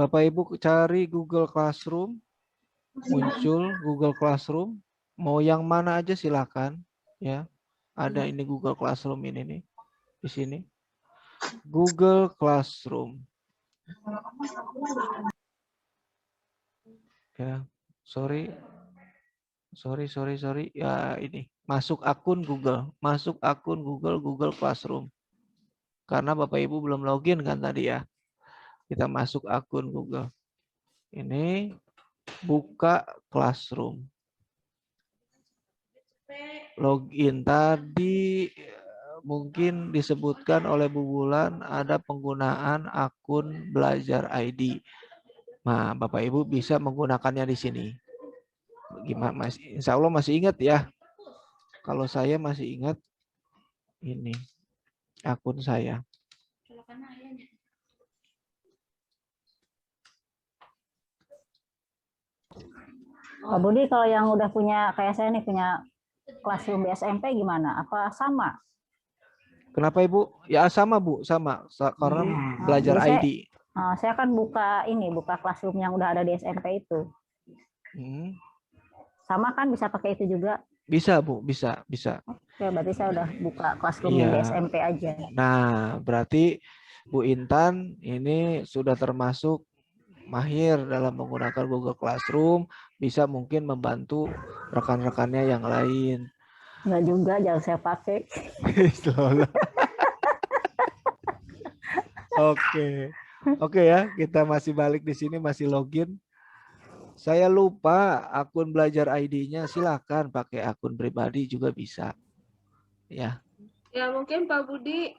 Bapak Ibu cari Google Classroom, muncul Google Classroom. Mau yang mana aja silakan, ya. Ada ini Google Classroom ini nih di sini. Google Classroom. Ya, sorry. Ya ini masuk akun Google, Google Classroom. Karena Bapak Ibu belum login kan tadi ya. Kita masuk akun Google. Ini buka Classroom. Login tadi mungkin disebutkan oleh Bu Bulan ada penggunaan akun Belajar ID. Nah, Bapak Ibu bisa menggunakannya di sini. Gimana Mas? Insya Allah masih ingat ya. Kalau saya masih ingat ini akun saya. Pak Budi, kalau yang udah punya kayak saya nih punya Classroom di SMP gimana? Apa sama? Kenapa Ibu? Ya sama Bu, sama. Karena Belajar Jadi ID. saya kan buka Classroom yang udah ada di SMP itu. Sama kan bisa pakai itu juga? Bisa Bu, bisa. Oke, berarti saya udah buka Classroom yang di SMP aja. Nah, berarti Bu Intan ini sudah termasuk mahir dalam menggunakan Google Classroom, bisa mungkin membantu rekan-rekannya yang lain. Enggak juga, jangan saya pakai. Oke ya, kita masih balik di sini, masih login. Saya lupa akun Belajar ID-nya, silakan pakai akun pribadi juga bisa. Ya. Ya mungkin Pak Budi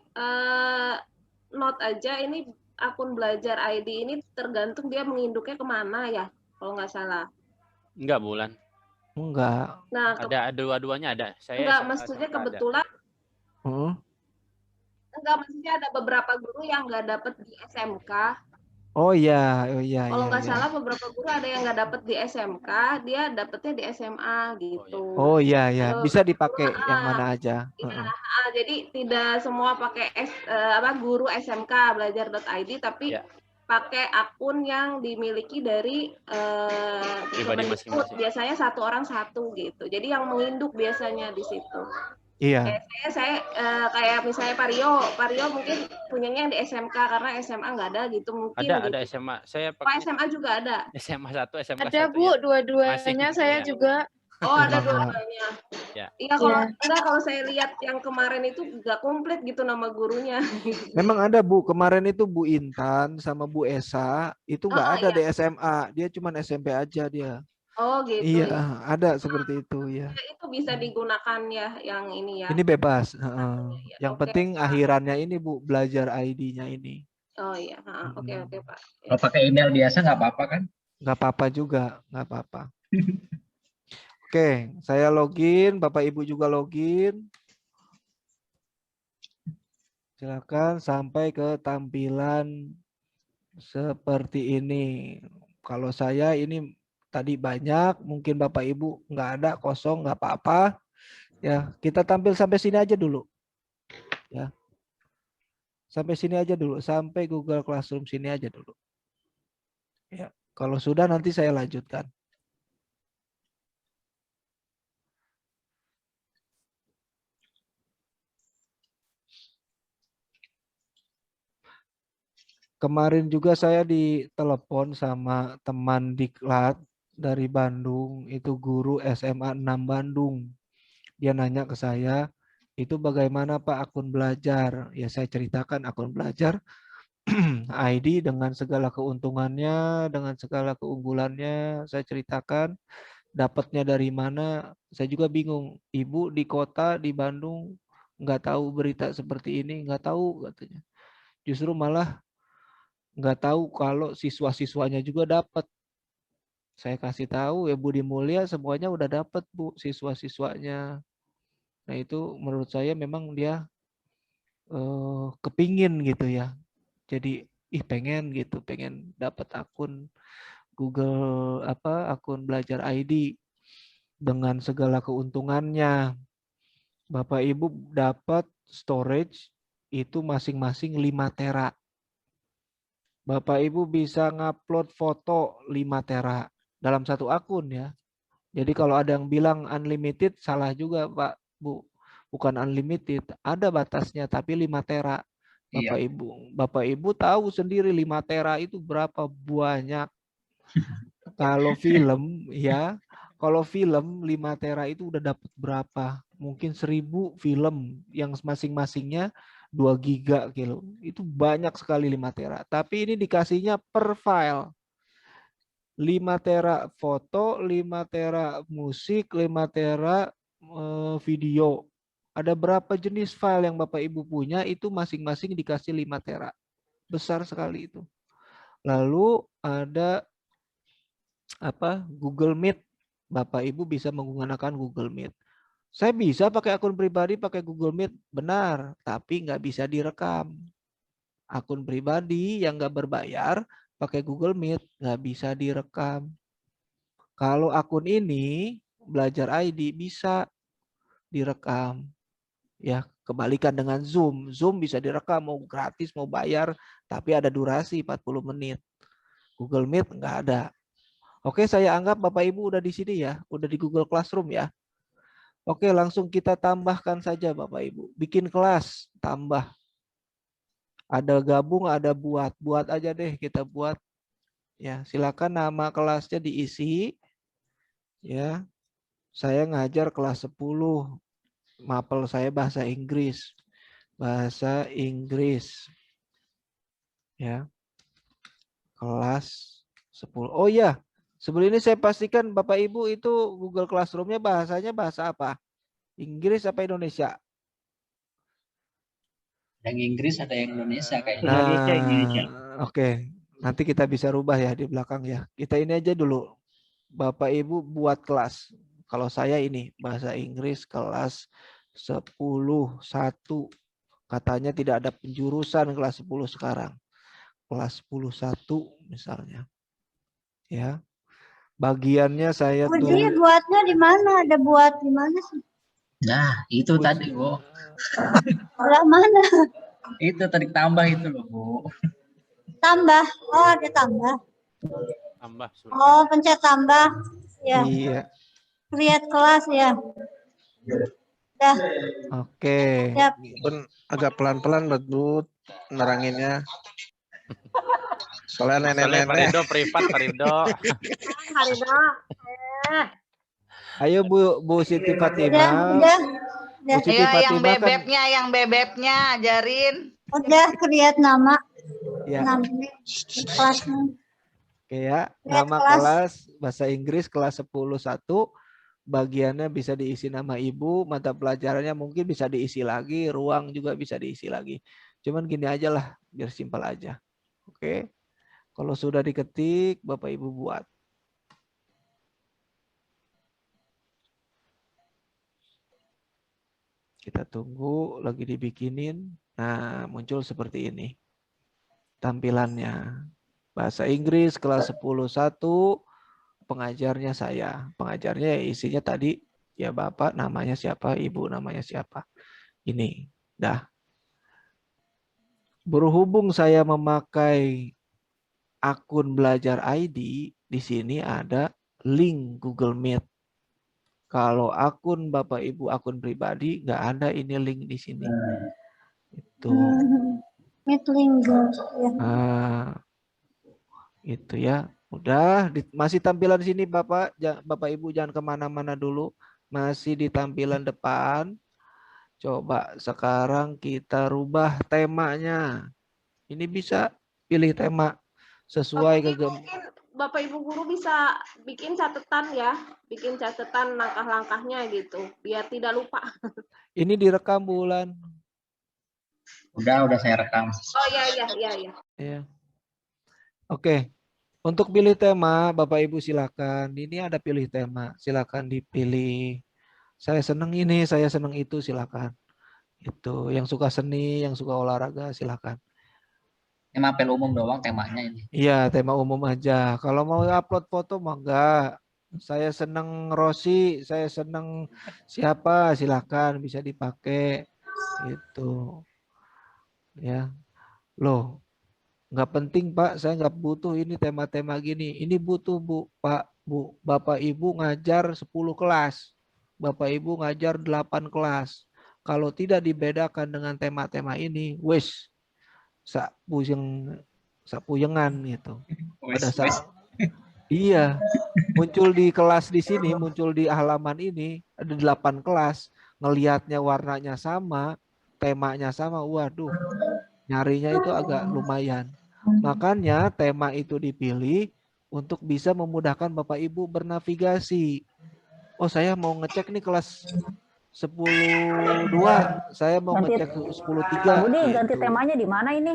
note aja ini akun Belajar ID ini tergantung dia menginduknya kemana ya, kalau nggak salah. Enggak, Bulan. Enggak. Nah, ada dua-duanya ada. Saya enggak, maksudnya kebetulan. Enggak, maksudnya ada beberapa guru yang nggak dapat di SMK. Oh iya. Kalau nggak salah beberapa guru ada yang nggak dapat di SMK, dia dapatnya di SMA gitu. Oh iya, bisa dipakai yang mana aja. Jadi tidak semua pakai guru SMK belajar.id, tapi pakai akun yang dimiliki dari Kemendikbud. Biasanya satu orang satu gitu. Jadi yang menginduk biasanya di situ. Iya. Saya kayak misalnya Pak Rio mungkin punyanya yang di SMK karena SMA nggak ada gitu mungkin. Ada SMA. Saya pakai SMA juga ada. SMA 1, SMK 1. Ada Bu, dua-duanya saya juga. Oh, ada dua-duanya. Ya. Iya, kalau saya lihat yang kemarin itu nggak komplit gitu nama gurunya. Memang ada Bu, kemarin itu Bu Intan sama Bu Esa itu nggak ada di SMA, dia cuma SMP aja dia. Oh gitu. Iya, ada seperti itu ya. Itu bisa digunakan ya yang ini ya. Ini bebas. Yang penting akhirannya ini Bu, Belajar ID-nya ini. Oh iya, oke Pak. Kalau pakai email biasa nggak apa-apa kan? Nggak apa-apa juga, nggak apa-apa. Oke, saya login, Bapak Ibu juga login. Silakan sampai ke tampilan seperti ini. Kalau saya ini tadi banyak, mungkin Bapak Ibu nggak ada, kosong, nggak apa-apa. Ya, kita tampil sampai sini aja dulu. Ya. Sampai sini aja dulu, sampai Google Classroom sini aja dulu. Ya, kalau sudah nanti saya lanjutkan. Kemarin juga saya ditelepon sama teman diklat dari Bandung, itu guru SMA 6 Bandung. Dia nanya ke saya, itu bagaimana Pak akun belajar? Ya saya ceritakan akun belajar ID dengan segala keuntungannya, dengan segala keunggulannya, saya ceritakan dapatnya dari mana. Saya juga bingung, Ibu di kota di Bandung nggak tahu berita seperti ini, nggak tahu katanya. Justru malah nggak tahu kalau siswa-siswanya juga dapat. Saya kasih tahu ya Budi Mulia semuanya udah dapat Bu siswa-siswanya. Nah itu menurut saya memang dia kepingin gitu ya. Jadi pengen gitu, pengen dapat akun Google akun Belajar ID dengan segala keuntungannya. Bapak Ibu dapat storage itu masing-masing 5 tera. Bapak Ibu bisa ngupload foto 5 tera dalam satu akun ya. Jadi kalau ada yang bilang unlimited, salah juga Pak, Bu. Bukan unlimited, ada batasnya tapi 5 tera. Bapak Ibu tahu sendiri 5 tera itu berapa banyak. Kalau film ya, kalau film 5 tera itu udah dapat berapa? Mungkin 1000 film yang masing-masingnya 2 giga kilo. Itu banyak sekali 5 tera. Tapi ini dikasihnya per file. 5 tera foto, 5 tera musik, 5 tera video. Ada berapa jenis file yang Bapak Ibu punya, itu masing-masing dikasih 5 tera. Besar sekali itu. Lalu ada Google Meet. Bapak Ibu bisa menggunakan Google Meet. Saya bisa pakai akun pribadi pakai Google Meet, benar, tapi nggak bisa direkam. Akun pribadi yang nggak berbayar pakai Google Meet nggak bisa direkam. Kalau akun ini Belajar ID bisa direkam. Ya, kebalikan dengan Zoom. Zoom bisa direkam mau gratis mau bayar, tapi ada durasi 40 menit. Google Meet nggak ada. Oke, saya anggap Bapak Ibu udah di sini ya, udah di Google Classroom ya. Oke, langsung kita tambahkan saja Bapak Ibu. Bikin kelas, tambah. Ada gabung, ada buat. Buat aja deh kita buat. Ya, silakan nama kelasnya diisi. Ya. Saya ngajar kelas 10. Mapel saya bahasa Inggris. Bahasa Inggris. Ya. Kelas 10. Oh iya, sebelum ini saya pastikan Bapak Ibu itu Google Classroom-nya bahasanya bahasa apa? Inggris apa Indonesia? Yang Inggris ada yang Indonesia kayaknya. Nah, oke. Nanti kita bisa rubah ya di belakang ya. Kita ini aja dulu. Bapak Ibu buat kelas. Kalau saya ini bahasa Inggris kelas 10 1. Katanya tidak ada penjurusan kelas 10 sekarang. Kelas 10 1 misalnya. Ya. Bagiannya saya tuh. Jadi buatnya di mana? Ada buat di mana sih? Nah, itu tadi, Bu. Belah mana? Itu tadi tambah itu loh, Bu. Tambah. Oh, ada tambah. Tambah. Oh, pencet tambah. Ya. Iya. Create kelas ya. Udah. Oke. Pun agak pelan-pelan Bu neranginnya. Soalnya nenek-nenek. Privat Parindo. Ayo Bu Siti Fatimah. Udah. Bu Siti Ayo Fatimah yang bebeknya ajarin. Udah create nama. Ya. Namanya kelasnya. Oke ya. Nama kelas bahasa Inggris kelas 10 1. Bagiannya bisa diisi nama ibu, mata pelajarannya mungkin bisa diisi lagi, ruang juga bisa diisi lagi. Cuman gini aja lah, biar simpel aja. Oke. Kalau sudah diketik, Bapak Ibu buat. Kita tunggu lagi dibikinin. Nah, muncul seperti ini. Tampilannya. Bahasa Inggris kelas 10 1. Pengajarnya saya. Pengajarnya isinya tadi ya Bapak namanya siapa, Ibu namanya siapa. Ini. Dah. Berhubung saya memakai akun Belajar ID, di sini ada link Google Meet. Kalau akun Bapak Ibu akun pribadi nggak ada ini link di sini. Itu. Meet link itu ya. Udah masih tampilan sini Bapak Ibu jangan kemana-mana dulu. Masih di tampilan depan. Coba sekarang kita rubah temanya. Ini bisa pilih tema sesuai ke Bapak Ibu guru bisa bikin catatan ya, bikin catatan langkah-langkahnya gitu, biar tidak lupa. Ini direkam Bulan. Udah saya rekam. Oh iya. Ya. Oke. Untuk pilih tema, Bapak Ibu silakan. Ini ada pilih tema, silakan dipilih. Saya senang ini, saya senang itu, silakan. Itu yang suka seni, yang suka olahraga, silakan. Ini mapel umum doang temanya ini. Iya, tema umum aja. Kalau mau upload foto mah enggak. Saya senang Rosi, saya senang siapa, silakan bisa dipakai. Itu. Ya. Loh. Nggak penting Pak, saya nggak butuh ini tema-tema gini. Ini butuh Bu, Pak, Bu, Bapak Ibu ngajar 10 kelas. Bapak Ibu ngajar 8 kelas. Kalau tidak dibedakan dengan tema-tema ini, wes sak puyengan gitu. Pada saat iya, muncul di kelas di sini, muncul di halaman ini, ada 8 kelas, ngelihatnya warnanya sama, temanya sama, waduh, nyarinya itu agak lumayan. Makanya tema itu dipilih untuk bisa memudahkan Bapak Ibu bernavigasi. Oh, saya mau ngecek nih kelas 10.2, saya mau ngecek 10.3. Budi, ganti temanya di mana ini?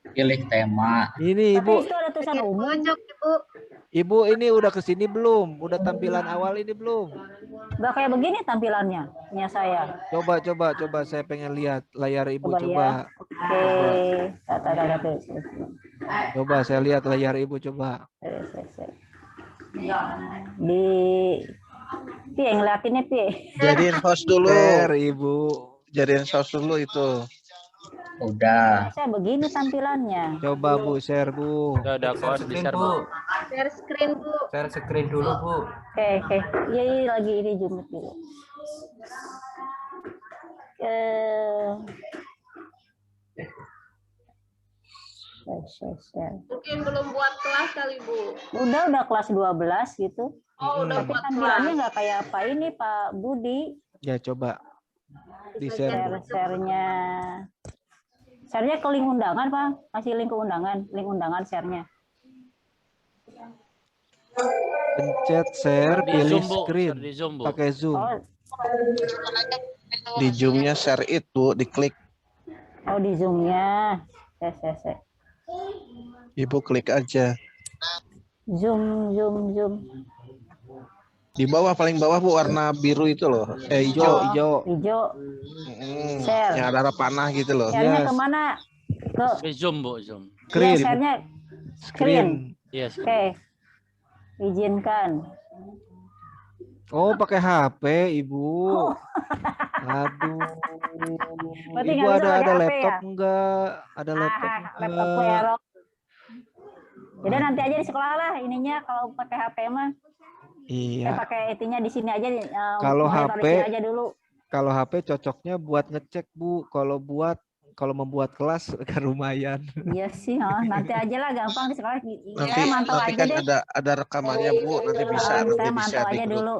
Pilih tema. Ini Ibu. Itu ada tulisan umum. Ibu ini udah kesini belum? Udah tampilan awal ini belum? Udah kayak begini tampilannya, punya saya. Coba saya pengen lihat layar Ibu, coba. Ya. Oke. Coba saya lihat layar Ibu, coba. Di Pie ngeliatinnya Pie. Jadiin host dulu. Ibu. Jadiin host dulu itu. Udah. Saya begini tampilannya. Coba Bu, share Bu. Udah kos di share Bu. Share screen Bu. Share screen dulu Bu. Oke. Iya lagi ini jumut dulu. Mungkin belum buat kelas kali Bu. Udah kelas 12 gitu. Oh, udah tapi buat tampilannya kelas. nggak kayak apa ini Pak Budi. Ya, coba. Di share. Share-nya ke link undangan Pak. Kasih link ke undangan, link undangan share-nya. Pencet share, pilih screen. Pakai Zoom. Di Zoom-nya share it Bu, diklik. Oh, di Zoom-nya. Ibu klik aja. Zoom. Di bawah, paling bawah Bu, warna biru itu loh. Hijau. Share. Yang ada panah gitu loh. Share-nya kemana? Ke Zoom Bu, Zoom. Screen. Ya, share-nya screen. Yes. Oke. Izinkan. Oh, pakai HP, Ibu. Aduh. Berarti Ibu nggak bisa ada pakai HP laptop ya? enggak? Ada laptop Laptopku enggak? error. Jadi nanti aja di sekolah lah ininya kalau pakai HP mah. Iya. Pakai itinya di sini aja. Kalau HP, aja dulu. kalau HP cocoknya buat ngecek Bu. Kalau membuat kelas kan lumayan. Iya sih, nanti aja lah gampang di sekolah. Nanti aja kan deh. ada rekamannya Bu, nanti bisa Saya mantau aja dulu.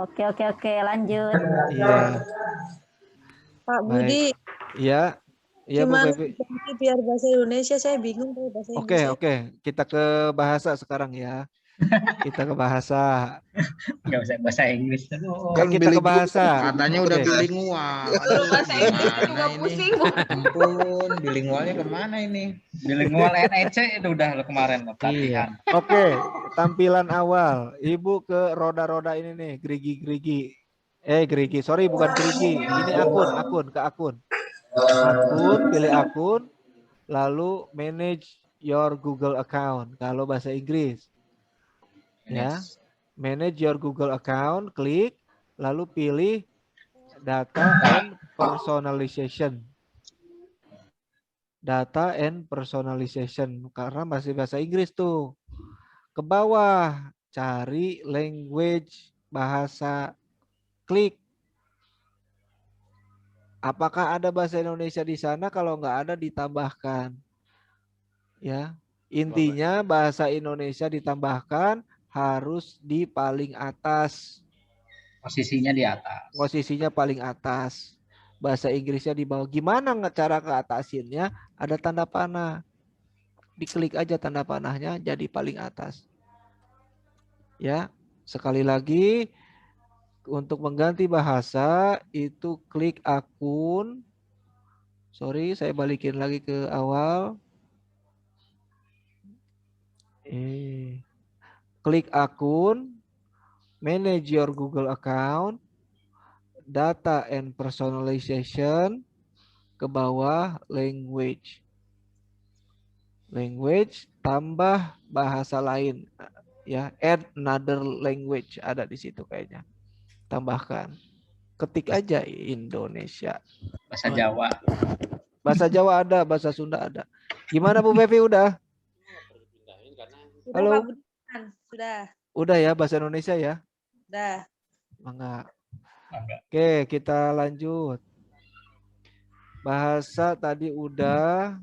Oke, lanjut. Iya. Pak Budi. Iya. Iya Bu Pepi. Biar bahasa Indonesia saya bingung kalau bahasa Inggris. Oke. Kita ke bahasa sekarang ya. Kita ke bahasa. Nggak usah bahasa Inggris. Kan kita ke bahasa. Katanya udah bilingual. Suruh bahasa Inggris juga pusing Bu. Ampun, bilingualnya kemana ini? Bilingual NEC itu udah kemarin Iya. Oke, tampilan awal. Ibu ke roda-roda ini nih, gerigi. Gerigi. Sorry, bukan gerigi. Ini akun, ke akun. Pilih akun, lalu manage your Google account kalau bahasa Inggris. Ya, manage your Google account, klik, lalu pilih data and personalization. Data and personalization karena masih bahasa Inggris tuh. Ke bawah cari language, bahasa, klik. Apakah ada bahasa Indonesia di sana? Kalau nggak ada ditambahkan. Ya, intinya bahasa Indonesia ditambahkan harus di paling atas. Posisinya di atas. Posisinya paling atas. Bahasa Inggrisnya di bawah. Gimana cara ke atasinnya? Ada tanda panah. Diklik aja tanda panahnya jadi paling atas. Ya, sekali lagi untuk mengganti bahasa itu klik akun. Sorry, saya balikin lagi ke awal. Klik akun, manage your Google account, data and personalization, ke bawah language. Language tambah bahasa lain, ya, add another language ada di situ kayaknya. Tambahkan, ketik aja Indonesia. Bahasa Jawa. Bahasa Jawa ada, bahasa Sunda ada. Gimana Bu Fevi udah? Sudah Halo. Pak Budiman, sudah. Udah ya bahasa Indonesia ya? Udah. Enggak. Oke, kita lanjut. Bahasa tadi udah,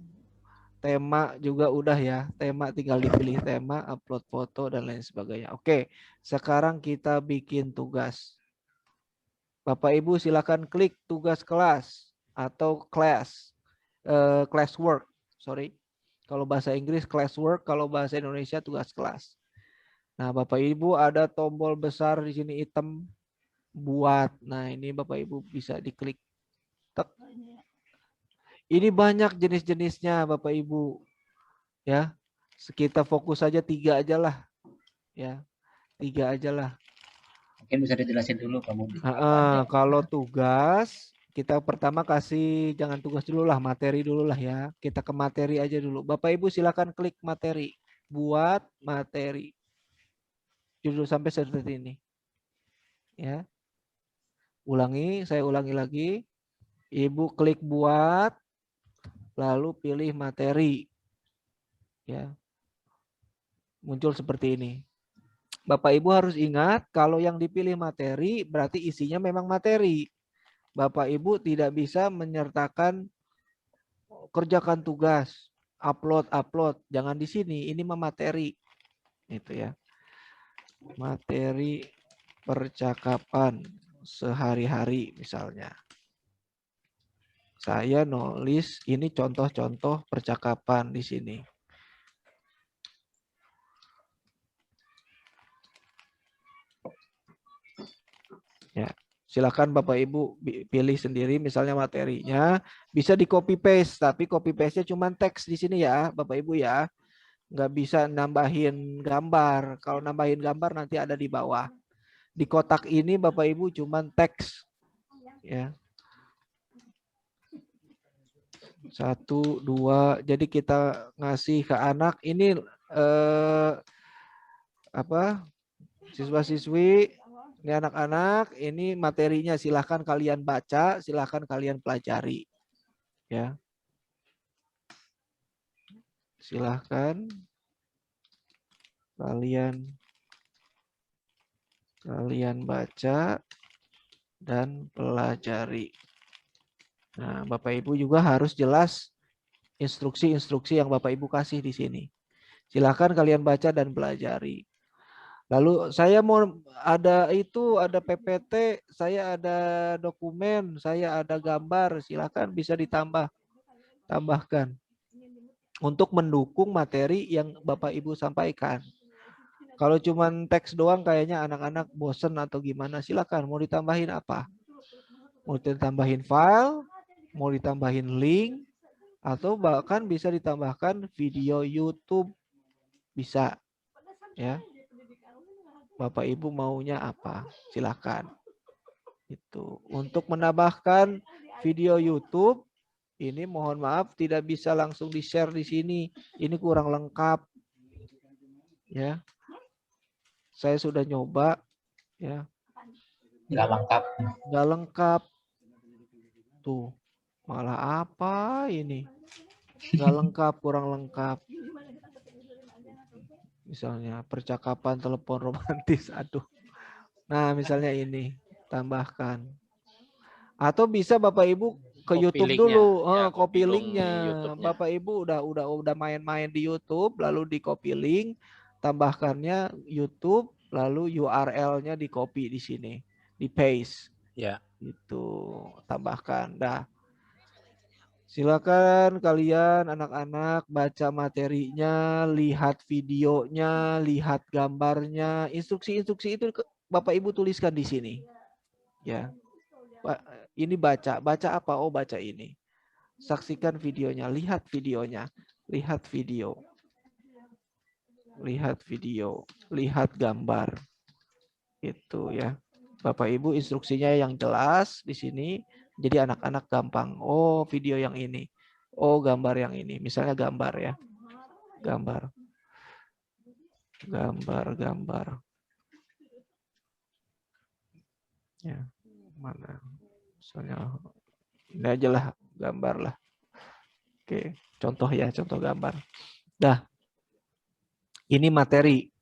tema juga udah ya. Tema tinggal dipilih tema, upload foto dan lain sebagainya. Oke, sekarang kita bikin tugas. Bapak Ibu silakan klik tugas kelas atau class, classwork. Sorry. Kalau bahasa Inggris classwork, kalau bahasa Indonesia tugas kelas. Nah, Bapak Ibu ada tombol besar di sini hitam buat. Nah, ini Bapak Ibu bisa diklik. Tek. Ini banyak jenis-jenisnya Bapak Ibu. Ya. Kita fokus saja 3 aja lah. Ya. 3 aja lah. Mungkin bisa dijelasin dulu kamu. Kalau tugas kita pertama kasih, jangan tugas dulu lah, materi dulu lah ya. Kita ke materi aja dulu. Bapak Ibu silakan klik materi. Buat materi. Judul sampai seperti ini. Ya. Saya ulangi lagi. Ibu klik buat, lalu pilih materi. Ya. Muncul seperti ini. Bapak Ibu harus ingat kalau yang dipilih materi berarti isinya memang materi. Bapak Ibu tidak bisa menyertakan kerjakan tugas, upload. Jangan di sini, ini mah materi. Itu ya. Materi percakapan sehari-hari misalnya. Saya nulis ini contoh-contoh percakapan di sini. Ya, silakan Bapak Ibu pilih sendiri misalnya materinya, bisa di copy paste, tapi copy paste-nya cuma teks di sini ya, Bapak Ibu ya. Nggak bisa nambahin gambar. Kalau nambahin gambar nanti ada di bawah. Di kotak ini Bapak Ibu cuma teks. Ya. 1, 2. Jadi kita ngasih ke anak ini siswa-siswi, ini anak-anak, ini materinya silahkan kalian baca, silahkan kalian pelajari. Ya. Silahkan kalian baca dan pelajari. Nah, Bapak Ibu juga harus jelas instruksi-instruksi yang Bapak Ibu kasih di sini. Silahkan kalian baca dan pelajari. Lalu saya mau ada PPT, saya ada dokumen, saya ada gambar, silahkan bisa tambahkan untuk mendukung materi yang Bapak Ibu sampaikan. Kalau cuma teks doang kayaknya anak-anak bosen atau gimana, silakan mau ditambahin apa? Mau ditambahin file, mau ditambahin link, atau bahkan bisa ditambahkan video YouTube. Bisa. Ya. Bapak Ibu maunya apa? Silakan. Itu. Untuk menambahkan video YouTube, ini mohon maaf tidak bisa langsung di-share di sini. Ini kurang lengkap. Ya. Saya sudah nyoba, ya. Nggak lengkap. Tuh, malah apa ini? Nggak lengkap, kurang lengkap. Misalnya percakapan telepon romantis, aduh. Nah, misalnya ini, tambahkan. Atau bisa Bapak Ibu ke YouTube dulu, copy linknya. Bapak Ibu udah main-main di YouTube, lalu di copy link, tambahkannya YouTube, lalu URL-nya di copy di sini, di paste. Ya. Itu tambahkan. Dah. Silakan kalian anak-anak baca materinya, lihat videonya, lihat gambarnya, instruksi-instruksi itu Bapak Ibu tuliskan di sini. Ya. Ini baca apa? Oh, baca ini. Saksikan videonya, lihat videonya, lihat video. Lihat gambar. Itu ya. Bapak Ibu instruksinya yang jelas di sini. Jadi anak-anak gampang. Oh, video yang ini. Oh, gambar yang ini. Misalnya gambar ya. Gambar. Ya, mana? Misalnya ini aja lah, gambar lah. Oke, contoh ya, contoh gambar. Dah, ini materi.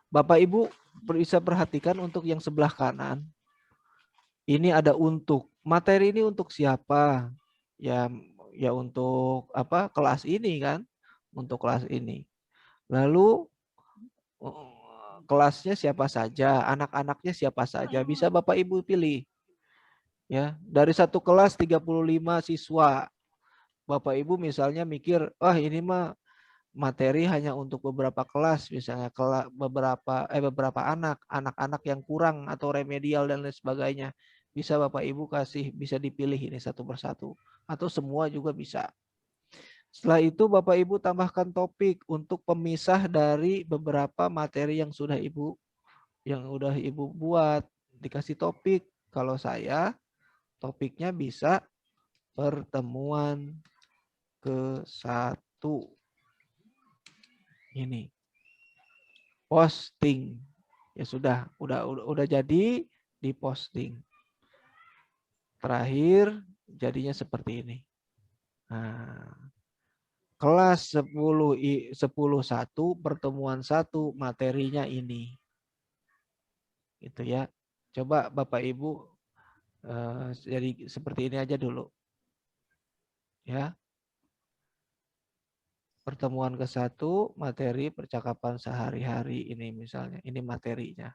Bapak Ibu bisa perhatikan untuk yang sebelah kanan. Ini ada untuk. Materi ini untuk siapa? Ya, ya untuk apa? Kelas ini kan? Untuk kelas ini. Lalu kelasnya siapa saja, anak-anaknya siapa saja, bisa Bapak Ibu pilih. Ya, dari satu kelas 35 siswa. Bapak Ibu misalnya mikir, "Wah, ini mah materi hanya untuk beberapa kelas, misalnya beberapa anak-anak yang kurang atau remedial dan lain sebagainya." Bisa Bapak Ibu kasih, bisa dipilih ini satu persatu atau semua juga bisa. Setelah itu Bapak Ibu tambahkan topik untuk pemisah dari beberapa materi yang sudah Ibu buat. Dikasih topik. Kalau saya topiknya bisa pertemuan ke-1. Ini. Posting. Ya sudah, udah jadi diposting. Terakhir jadinya seperti ini. Nah, kelas 10 1 pertemuan 1 materinya ini. Gitu ya. Coba Bapak Ibu jadi seperti ini aja dulu. Ya. Pertemuan ke-1 materi percakapan sehari-hari ini misalnya. Ini materinya.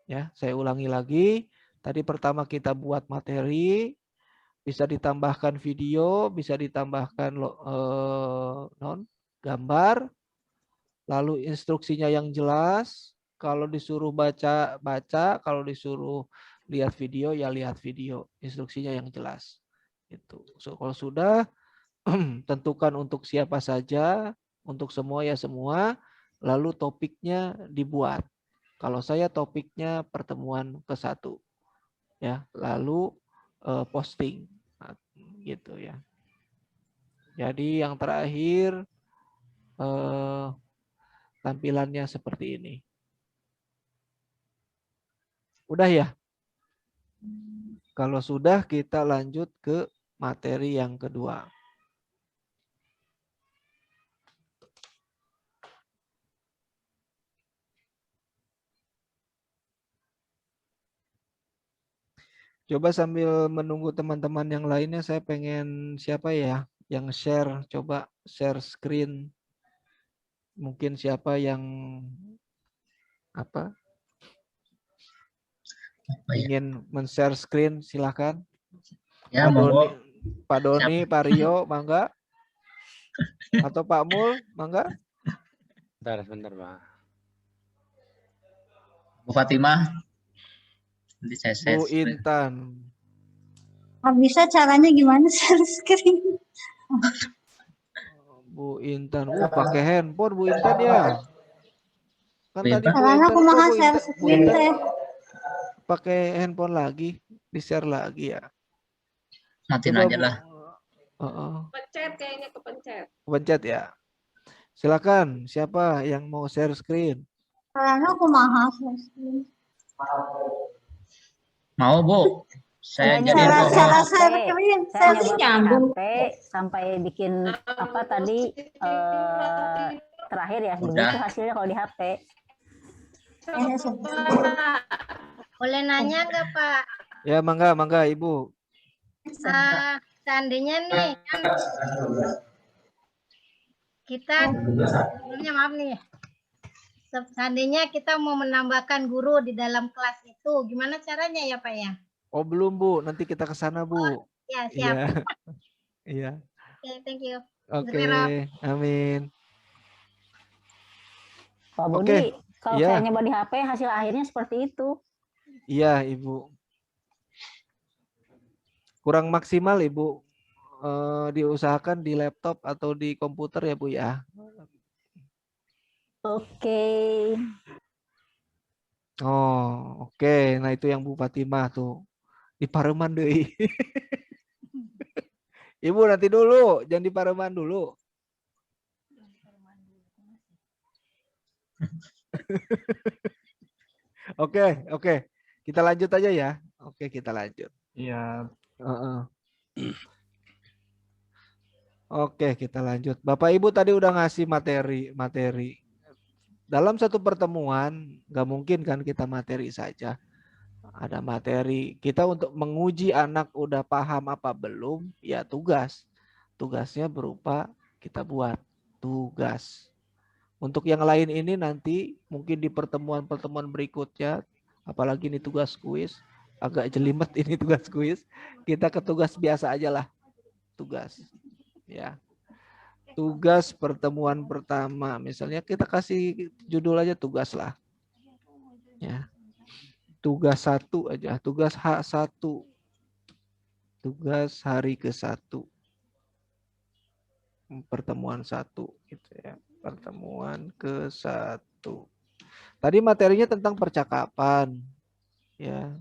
Ya, saya ulangi lagi. Tadi pertama kita buat materi, bisa ditambahkan video, bisa ditambahkan gambar, lalu instruksinya yang jelas. Kalau disuruh baca, kalau disuruh lihat video, ya lihat video. Instruksinya yang jelas. Itu. Kalau sudah, tentukan untuk siapa saja, untuk semua ya semua, lalu topiknya dibuat. Kalau saya topiknya pertemuan ke-1. Ya, lalu posting. Nah, gitu ya. Jadi yang terakhir tampilannya seperti ini. Udah ya? Kalau sudah kita lanjut ke materi yang kedua. Coba sambil menunggu teman-teman yang lainnya, saya pengen siapa ya yang share, coba share screen. Mungkin siapa yang apa? Ingin men-share screen, silakan. Ya, Pak Doni, Pak Rio, mangga. Atau Pak Mul, mangga. Bentar, Pak. Bu Fatimah. Nanti saya share. Bu Intan. Bisa caranya gimana share screen? Bu Intan, pakai handphone Bu Intan ya. Kan tadi Bu Karena aku mau share Bu screen Intan teh. pakai handphone lagi, di-share lagi ya. Matiin aja lah. Kepencet kayaknya, kepencet. Kepencet ya. Silakan, siapa yang mau share screen? Karena aku mau share screen. Mau, Bu? Saya jadi cara share screen, saya nyambung sampai bikin apa tadi terakhir ya, begitu hasilnya kalau di HP. Boleh nanya nggak Pak? Ya, mangga Ibu. Seandainya nih kan kita sebelumnya maaf nih, seandainya kita mau menambahkan guru di dalam kelas itu, gimana caranya ya Pak ya? Oh belum Bu, nanti kita ke sana Bu. Oh, ya siap. Iya. Oke, thank you. Oke, amin. Pak Budi, kalau saya nyoba di HP hasil akhirnya seperti itu. Iya Ibu. Kurang maksimal Ibu. Diusahakan di laptop atau di komputer ya Bu ya. Oke. Oh, oke. Nah itu yang Bu Fatimah tuh. Di Pareman deui. Ibu nanti dulu, jangan di Pareman dulu. Oke. Kita lanjut aja ya. Oke, kita lanjut. Iya. Oke, kita lanjut. Bapak Ibu tadi udah ngasih materi. Dalam satu pertemuan, nggak mungkin kan kita materi saja. Ada materi. Kita untuk menguji anak udah paham apa belum, ya tugas. Tugasnya berupa kita buat tugas. Untuk yang lain ini nanti mungkin di pertemuan-pertemuan berikutnya, apalagi ini tugas kuis, agak jelimet ini tugas kuis. Kita ke tugas biasa aja lah. Tugas. Ya. Tugas pertemuan pertama, misalnya kita kasih judul aja tugas lah. Ya. Tugas 1 aja, tugas H1. Tugas hari ke-1. Pertemuan 1 gitu ya. Pertemuan ke-1. Tadi materinya tentang percakapan. Ya.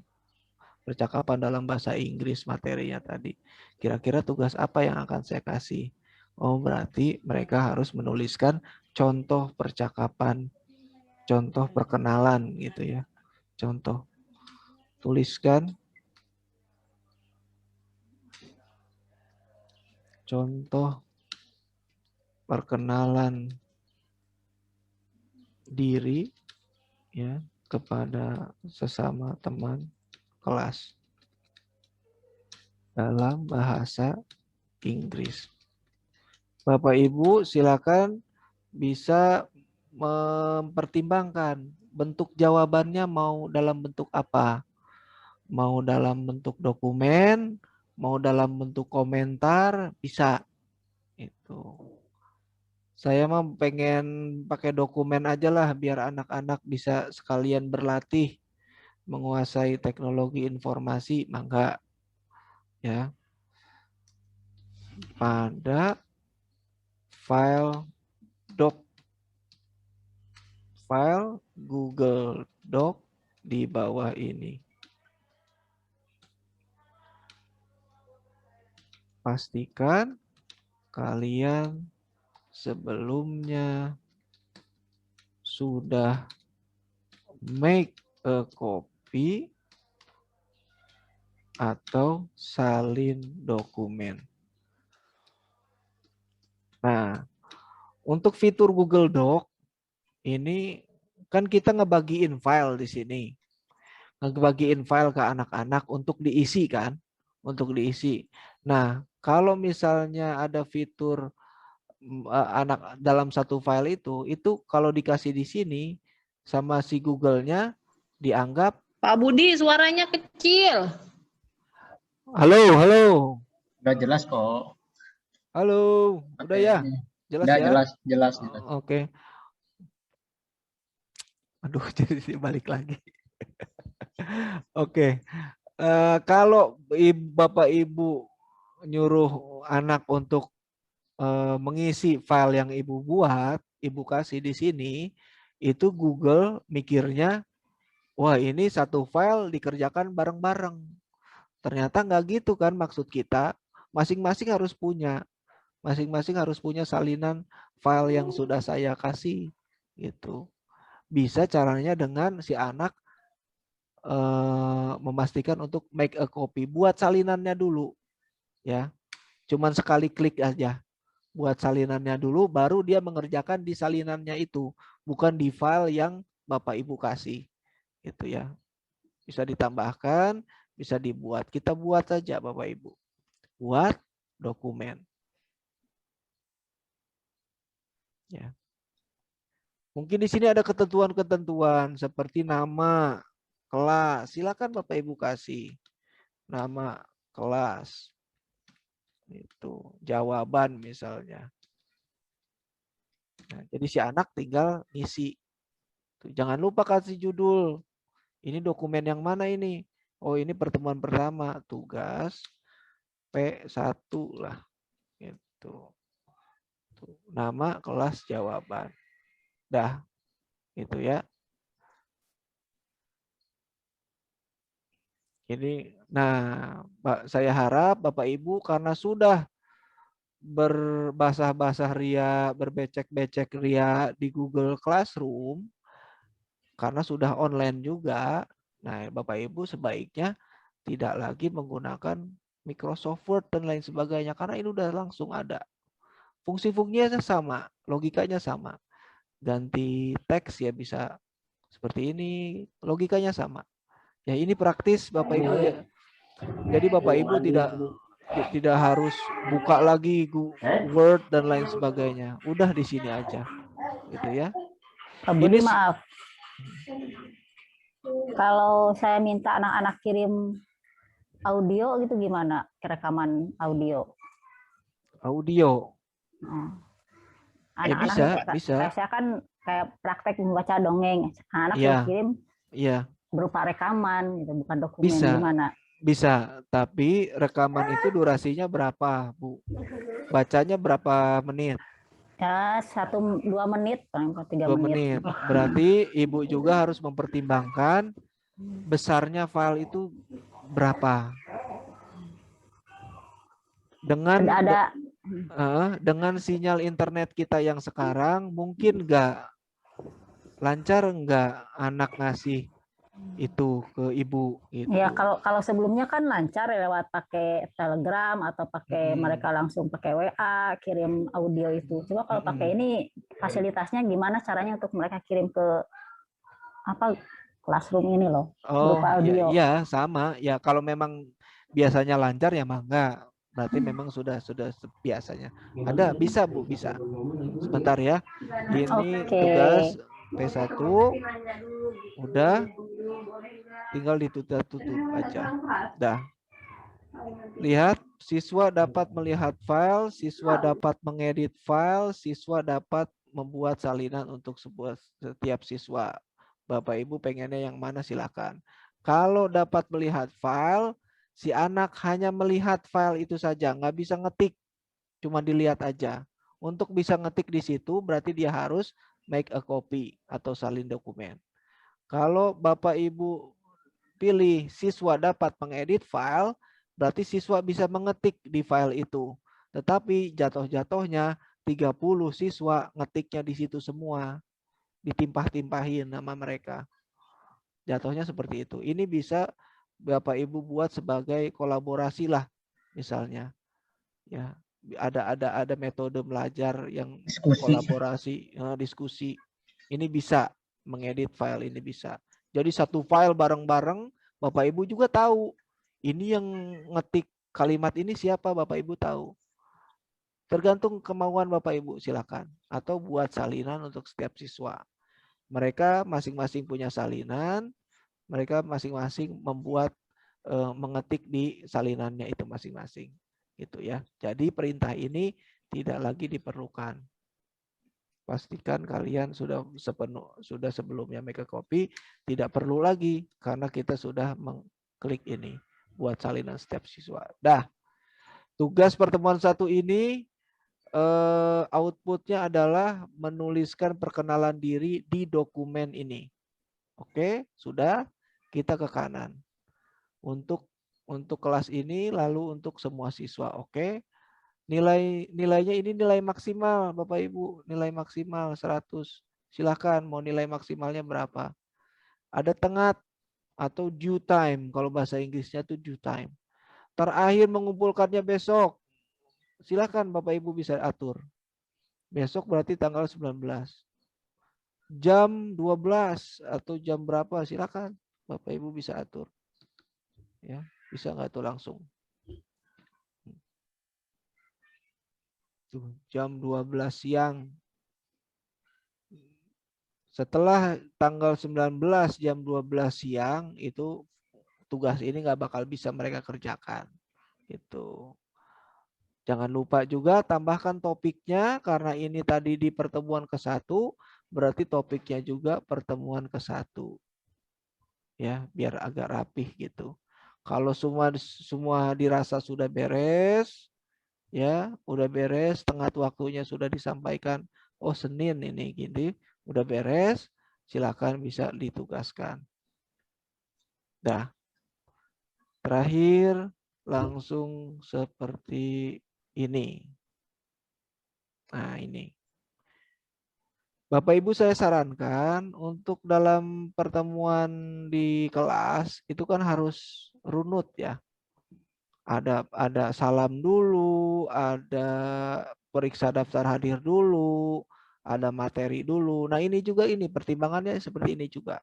Percakapan dalam bahasa Inggris materinya tadi. Kira-kira tugas apa yang akan saya kasih? Oh, berarti mereka harus menuliskan contoh percakapan, contoh perkenalan gitu ya. Contoh. Tuliskan contoh perkenalan diri ya kepada sesama teman kelas dalam bahasa Inggris. Bapak Ibu silakan bisa mempertimbangkan bentuk jawabannya mau dalam bentuk apa. Mau dalam bentuk dokumen, mau dalam bentuk komentar, bisa. Itu. Saya mah pengen pakai dokumen aja lah biar anak-anak bisa sekalian berlatih menguasai teknologi informasi, mangga. Ya. Pada file doc, file Google Doc di bawah ini. Pastikan kalian sebelumnya sudah make a copy atau salin dokumen. Nah, untuk fitur Google Doc ini kan kita ngebagiin file di sini. Ngebagiin file ke anak-anak untuk diisi kan? Untuk diisi. Nah, kalau misalnya ada fitur anak dalam satu file itu kalau dikasih di sini sama si Google-nya dianggap Pak Budi suaranya kecil. Halo. Udah jelas kok. Halo, udah ya? Jelas udah, ya? Jelas. Oke. Aduh, jadi balik lagi. Oke. Kalau Bapak Ibu nyuruh anak untuk mengisi file yang Ibu buat, Ibu kasih di sini, itu Google mikirnya, wah ini satu file dikerjakan bareng-bareng. Ternyata nggak gitu kan maksud kita. Masing-masing harus punya. Masing-masing harus punya salinan file yang sudah saya kasih. Gitu. Bisa caranya dengan si anak memastikan untuk make a copy. Buat salinannya dulu. Ya. Cuman sekali klik aja. Buat salinannya dulu, baru dia mengerjakan di salinannya itu. Bukan di file yang Bapak Ibu kasih. Gitu ya. Bisa ditambahkan, bisa dibuat. Kita buat saja Bapak Ibu. Buat dokumen. Ya. Mungkin di sini ada ketentuan-ketentuan seperti nama, kelas. Silakan Bapak Ibu kasih. Nama, kelas. Itu jawaban misalnya. Nah, jadi si anak tinggal ngisi. Jangan lupa kasih judul. Ini dokumen yang mana ini? Oh, ini pertemuan pertama, tugas P1 lah. Gitu. Nama, kelas, jawaban. Dah. Gitu ya. Ini, nah, saya harap Bapak Ibu karena sudah berbasah-basah ria, berbecek-becek ria di Google Classroom, karena sudah online juga, nah Bapak Ibu sebaiknya tidak lagi menggunakan Microsoft Word dan lain sebagainya, karena ini udah langsung ada. Fungsi-fungsinya sama, logikanya sama. Ganti teks ya bisa seperti ini, logikanya sama. Ya ini praktis Bapak Ibu ya. Jadi Bapak Ibu tidak harus buka lagi Word dan lain sebagainya. Udah di sini aja. Gitu ya. Pak Budi, maaf. Kalau saya minta anak-anak kirim audio gitu gimana? Rekaman audio. Audio. Anak-anak bisa. Saya kan kayak praktek membaca dongeng. Anak kirim berupa rekaman gitu, bukan dokumen. Gimana? Bisa, tapi rekaman itu durasinya berapa, Bu? Bacanya berapa menit? Ya, 1-2 menit, 3 menit. Berarti Ibu juga harus mempertimbangkan besarnya file itu berapa. Dengan sinyal internet kita yang sekarang, mungkin lancar nggak anak ngasih itu ke Ibu gitu. Ya, kalau sebelumnya kan lancar ya, lewat pakai Telegram atau pakai mereka langsung pakai WA kirim audio itu. Coba kalau pakai ini fasilitasnya gimana caranya untuk mereka kirim ke Classroom ini loh, berupa audio. Ya, sama. Ya kalau memang biasanya lancar ya mangga. Berarti memang sudah biasanya. Ada, bisa Bu, bisa. Sebentar ya. Ini tugas P1. Udah. Tinggal ditutup aja. Dah. Lihat, siswa dapat melihat file, siswa dapat mengedit file, siswa dapat membuat salinan untuk setiap siswa. Bapak Ibu pengennya yang mana silakan. Kalau dapat melihat file, si anak hanya melihat file itu saja, nggak bisa ngetik, cuma dilihat aja. Untuk bisa ngetik di situ, berarti dia harus make a copy atau salin dokumen. Kalau Bapak Ibu pilih siswa dapat mengedit file, berarti siswa bisa mengetik di file itu. Tetapi jatuh-jatuhnya 30 siswa ngetiknya di situ semua. Ditimpah-timpahin nama mereka. Jatuhnya seperti itu. Ini bisa Bapak Ibu buat sebagai kolaborasi lah misalnya. Ya, ada metode belajar yang kolaborasi, diskusi. Ini bisa mengedit file, ini bisa. Jadi satu file bareng-bareng, Bapak Ibu juga tahu. Ini yang ngetik kalimat ini siapa, Bapak Ibu tahu. Tergantung kemauan Bapak Ibu, silakan. Atau buat salinan untuk setiap siswa. Mereka masing-masing punya salinan, mereka masing-masing membuat mengetik di salinannya itu masing-masing. Gitu ya. Jadi perintah ini tidak lagi diperlukan. Pastikan kalian sudah sebelumnya make a copy, tidak perlu lagi karena kita sudah mengklik ini buat salinan setiap siswa. Dah. Tugas pertemuan 1 ini outputnya adalah menuliskan perkenalan diri di dokumen ini. Oke, sudah. Kita ke kanan. Untuk kelas ini, lalu untuk semua siswa. Oke. Nilainya ini nilai maksimal, Bapak Ibu. Nilai maksimal 100. Silahkan mau nilai maksimalnya berapa. Ada tengah atau due time. Kalau bahasa Inggrisnya itu due time. Terakhir mengumpulkannya besok. Silahkan Bapak Ibu bisa atur. Besok berarti tanggal 19. Jam 12 atau jam berapa silahkan Bapak Ibu bisa atur. Ya, bisa nggak tuh langsung. Tuh, jam 12 siang. Setelah tanggal 19 jam 12 siang itu tugas ini nggak bakal bisa mereka kerjakan. Gitu. Jangan lupa juga tambahkan topiknya karena ini tadi di pertemuan ke-1 berarti topiknya juga pertemuan ke-1. Ya, biar agak rapih gitu. Kalau semua dirasa sudah beres, ya, udah beres, tengah waktunya sudah disampaikan, oh Senin ini gini, udah beres, silakan bisa ditugaskan. Dah. Terakhir langsung seperti ini. Nah, ini. Bapak Ibu saya sarankan untuk dalam pertemuan di kelas itu kan harus runut ya. Ada salam dulu, ada periksa daftar hadir dulu, ada materi dulu. Nah ini juga ini pertimbangannya seperti ini juga.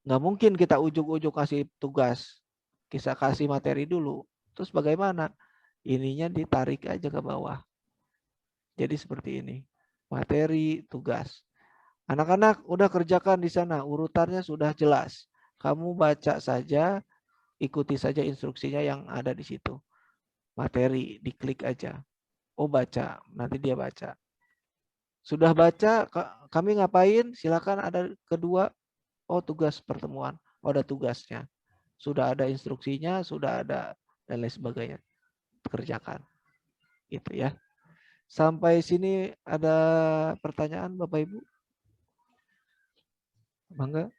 Nggak mungkin kita ujuk-ujuk kasih tugas, kita kasih materi dulu. Terus bagaimana? Ininya ditarik aja ke bawah. Jadi seperti ini, materi, tugas. Anak-anak udah kerjakan di sana, urutannya sudah jelas. Kamu baca saja, ikuti saja instruksinya yang ada di situ. Materi, diklik aja. Oh baca, nanti dia baca. Sudah baca, kami ngapain? Silakan ada kedua. Oh tugas pertemuan, oh ada tugasnya. Sudah ada instruksinya, sudah ada dan lain sebagainya. Kerjakan. Gitu ya. Sampai sini ada pertanyaan Bapak Ibu? Bangga?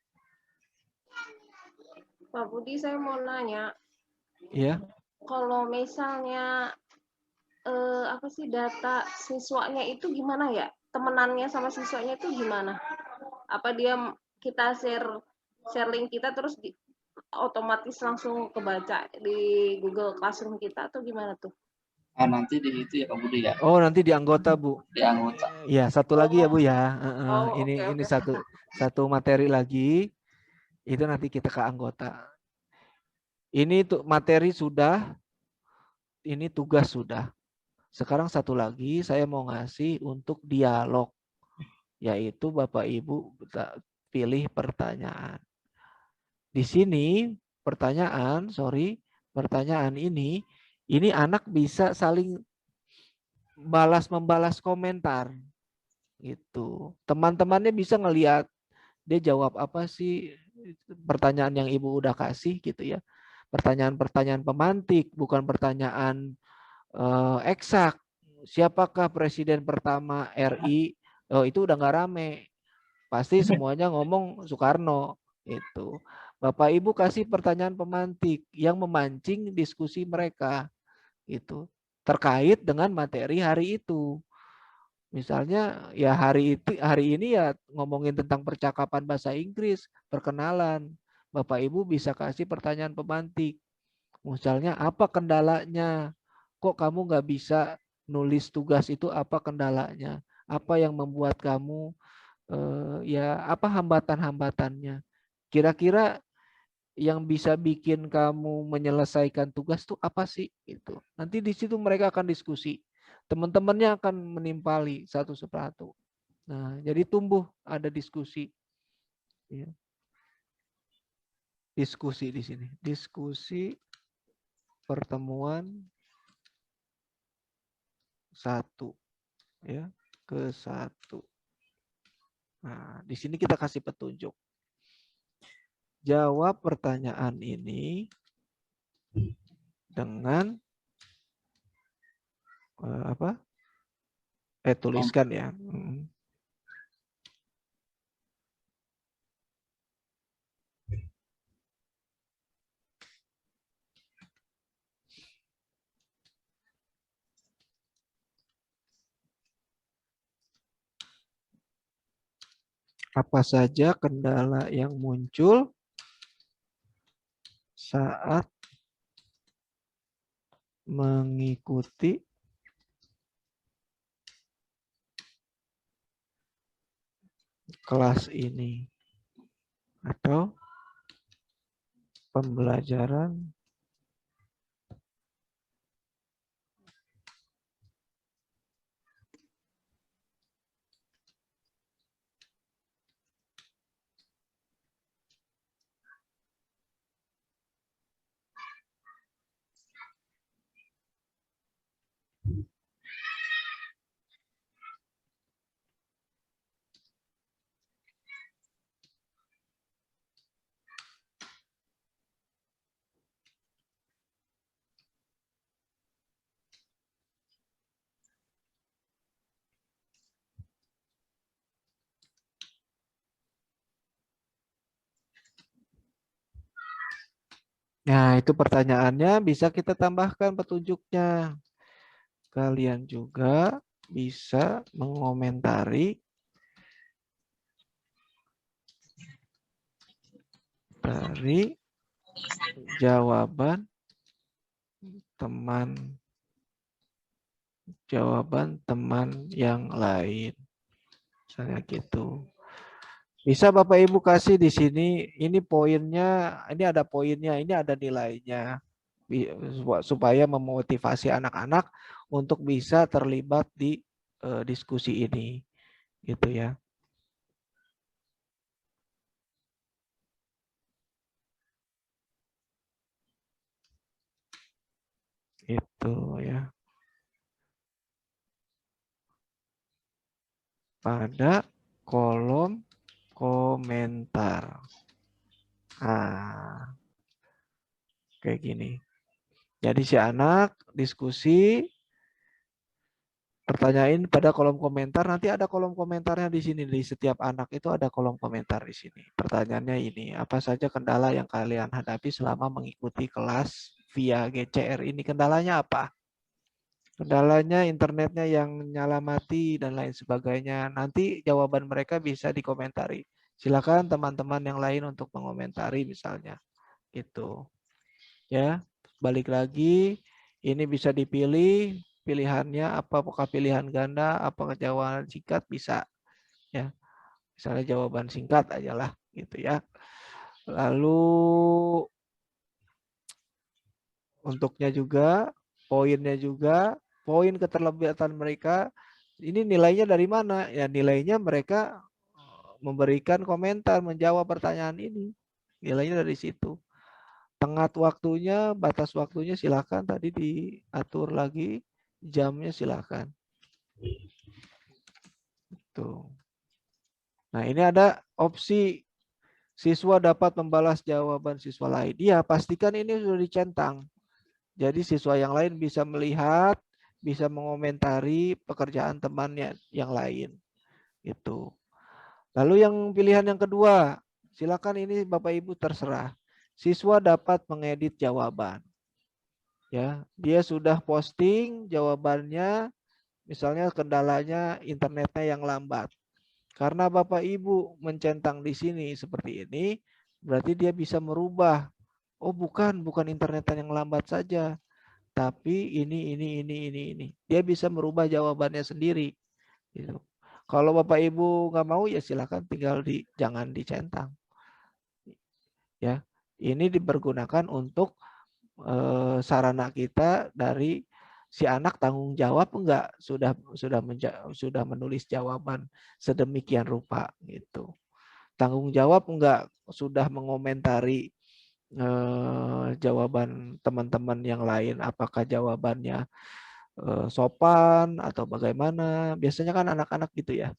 Pak Budi, saya mau nanya. Iya. Kalau misalnya apa sih data siswanya itu gimana ya? Temenannya sama siswanya itu gimana? Apa kita share link kita terus otomatis langsung kebaca di Google Classroom kita atau gimana tuh? Nanti di itu ya Pak Budi ya. Oh nanti di anggota Bu. Di anggota. Ya satu lagi ya Bu ya. Okay. Ini satu materi lagi. Itu nanti kita ke anggota. Ini tuh materi sudah. Ini tugas sudah. Sekarang satu lagi saya mau ngasih untuk dialog. Yaitu Bapak Ibu pilih pertanyaan. Di sini pertanyaan ini anak bisa saling membalas komentar. Gitu. Teman-temannya bisa ngelihat dia jawab apa sih pertanyaan yang Ibu udah kasih gitu ya. Pertanyaan-pertanyaan pemantik, bukan pertanyaan eksak. Siapakah presiden pertama RI? Oh, itu udah nggak rame. Pasti semuanya ngomong Soekarno. Itu. Bapak Ibu kasih pertanyaan pemantik yang memancing diskusi mereka. Itu terkait dengan materi hari itu. Misalnya ya hari ini ya ngomongin tentang percakapan bahasa Inggris, perkenalan. Bapak Ibu bisa kasih pertanyaan pemantik. Misalnya apa kendalanya? Kok kamu nggak bisa nulis tugas itu, apa kendalanya? Apa yang membuat kamu ya apa hambatan-hambatannya? Kira-kira yang bisa bikin kamu menyelesaikan tugas itu apa sih? Itu. Nanti di situ mereka akan diskusi. Teman-temannya akan menimpali satu persatu. Nah, jadi tumbuh ada diskusi. Ya. Diskusi di sini. Diskusi pertemuan 1 ya ke 1. Nah, di sini kita kasih petunjuk. Jawab pertanyaan ini dengan tuliskan ya. Apa saja kendala yang muncul saat mengikuti kelas ini atau pembelajaran Nah, itu pertanyaannya bisa kita tambahkan petunjuknya. Kalian juga bisa mengomentari dari jawaban teman jawaban teman yang lain. Misalnya gitu. Bisa Bapak Ibu kasih di sini, ini poinnya, ini ada poinnya, ini ada nilainya. Supaya memotivasi anak-anak untuk bisa terlibat di diskusi ini. Gitu ya. Itu ya. Pada kolom komentar. Nah, kayak gini. Jadi si anak diskusi, pertanyaan pada kolom komentar. Nanti ada kolom komentarnya di sini. Di setiap anak itu ada kolom komentar di sini. Pertanyaannya ini, apa saja kendala yang kalian hadapi selama mengikuti kelas via GCR ini? Kendalanya apa? Kendalanya internetnya yang nyala mati dan lain sebagainya. Nanti jawaban mereka bisa dikomentari. Silakan teman-teman yang lain untuk mengomentari misalnya. Gitu. Ya, balik lagi. Ini bisa dipilih pilihannya apakah pilihan ganda, apakah jawaban singkat bisa. Ya. Misalnya jawaban singkat aja lah gitu ya. Lalu untuknya juga, poinnya juga, poin keterlibatan mereka ini nilainya dari mana? Ya nilainya mereka memberikan komentar, menjawab pertanyaan ini. Nilainya dari situ. Tengah waktunya, batas waktunya silakan tadi diatur lagi, jamnya silakan. Tuh. Nah, ini ada opsi siswa dapat membalas jawaban siswa lain. Iya, pastikan ini sudah dicentang. Jadi siswa yang lain bisa melihat, bisa mengomentari pekerjaan temannya yang lain. Itu. Lalu yang pilihan yang kedua, silakan ini Bapak Ibu terserah. Siswa dapat mengedit jawaban. Ya, dia sudah posting jawabannya, misalnya kendalanya internetnya yang lambat. Karena Bapak Ibu mencentang di sini seperti ini, berarti dia bisa merubah. Oh, bukan internetan yang lambat saja. Tapi ini. Dia bisa merubah jawabannya sendiri. Gitu. Kalau Bapak Ibu nggak mau ya silakan tinggal jangan dicentang. Ya, ini dipergunakan untuk sarana kita dari si anak tanggung jawab enggak sudah menulis jawaban sedemikian rupa gitu. Tanggung jawab enggak sudah mengomentari jawaban teman-teman yang lain, apakah jawabannya sopan atau bagaimana. Biasanya kan anak-anak gitu ya.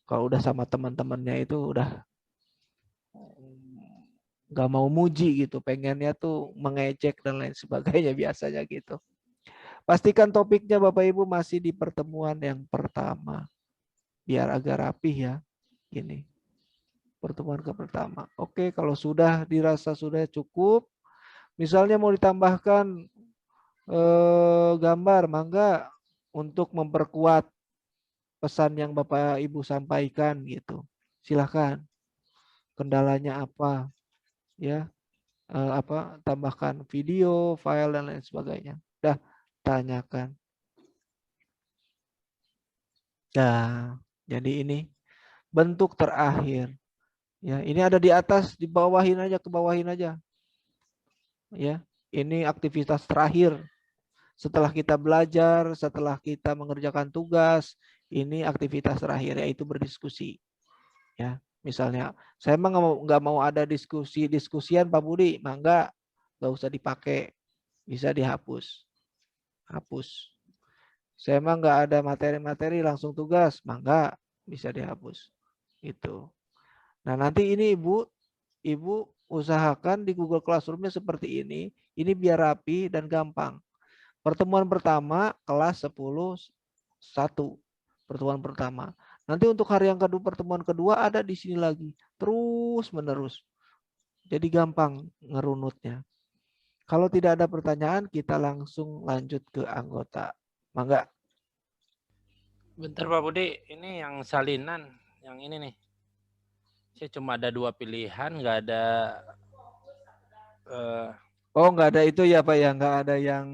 Kalau udah sama teman-temannya itu udah nggak mau muji gitu, pengennya tuh mengejek dan lain sebagainya biasanya gitu. Pastikan topiknya Bapak Ibu masih di pertemuan yang pertama. Biar agak rapih ya. Gini. Pertemuan ke pertama. Oke, kalau sudah dirasa sudah cukup, misalnya mau ditambahkan gambar, mangga untuk memperkuat pesan yang Bapak Ibu sampaikan gitu. Silahkan. Kendalanya apa? Ya, tambahkan video, file dan lain sebagainya. Dah, tanyakan. Nah, jadi ini bentuk terakhir. Ya, ini ada di atas, dibawahin aja, ke bawahin aja. Ya, ini aktivitas terakhir. Setelah kita belajar, setelah kita mengerjakan tugas, ini aktivitas terakhir yaitu berdiskusi. Ya, misalnya saya emang nggak mau ada diskusian Pak Budi, mangga nggak usah dipakai, bisa dihapus. Hapus. Saya emang nggak ada materi-materi langsung tugas, mangga bisa dihapus. Itu. Nah nanti ini ibu usahakan di Google Classroom-nya seperti ini biar rapi dan gampang. Pertemuan pertama kelas 10-1. Pertemuan pertama. Nanti untuk hari yang kedua, pertemuan kedua ada di sini lagi. Terus menerus. Jadi gampang ngerunutnya. Kalau tidak ada pertanyaan, kita langsung lanjut ke anggota. Mangga. Bentar Pak Budi, ini yang salinan, yang ini nih. Saya cuma ada 2 pilihan, nggak ada Oh, nggak ada itu ya Pak ya, nggak ada yang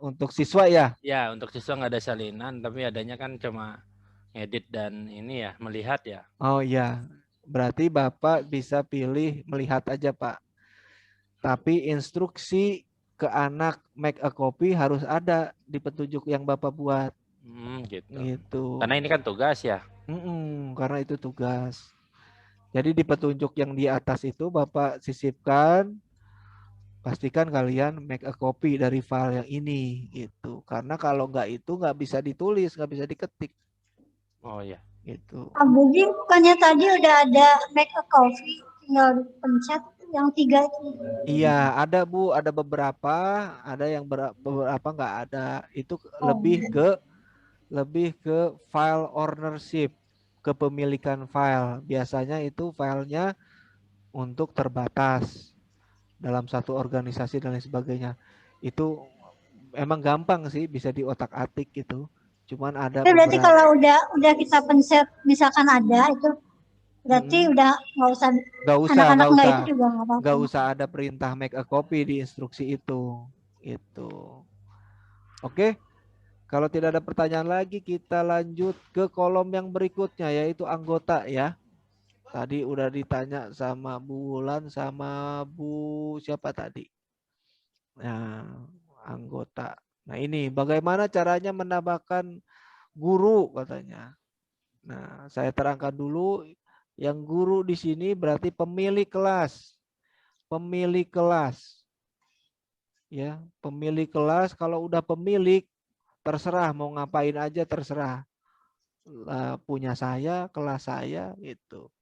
untuk siswa ya? Ya, untuk siswa nggak ada salinan, tapi adanya kan cuma ngedit dan ini ya, melihat ya. Oh iya, berarti Bapak bisa pilih melihat aja Pak. Tapi instruksi ke anak make a copy harus ada di petunjuk yang Bapak buat. Gitu. Gitu. Karena ini kan tugas ya. Karena itu tugas. Jadi di petunjuk yang di atas itu Bapak sisipkan, pastikan kalian make a copy dari file yang ini gitu. Karena kalau nggak itu nggak bisa ditulis, nggak bisa diketik. Oh ya. Gitu. Budi bukannya tadi udah ada make a copy, tinggal pencet yang 3 itu. Iya, ada Bu, ada beberapa, ada yang beberapa nggak ada. Itu lebih ke file ownership, kepemilikan file. Biasanya itu filenya untuk terbatas dalam satu organisasi dan lain sebagainya. Itu emang gampang sih, bisa diotak-atik gitu. Cuman ada berarti kalau udah kita pencet misalkan ada itu berarti udah nggak usah anak-anak nggak itu juga nggak apa-apa. Nggak usah ada perintah make a copy di instruksi itu. Oke. Kalau tidak ada pertanyaan lagi, kita lanjut ke kolom yang berikutnya, yaitu anggota ya. Tadi udah ditanya sama Bu Wulan sama Bu siapa tadi? Nah, anggota. Nah ini bagaimana caranya menambahkan guru katanya. Nah, saya terangkan dulu. Yang guru di sini berarti pemilik kelas. Pemilik kelas. Ya, pemilik kelas. Kalau udah pemilik, terserah mau ngapain aja terserah. Punya saya, kelas saya gitu.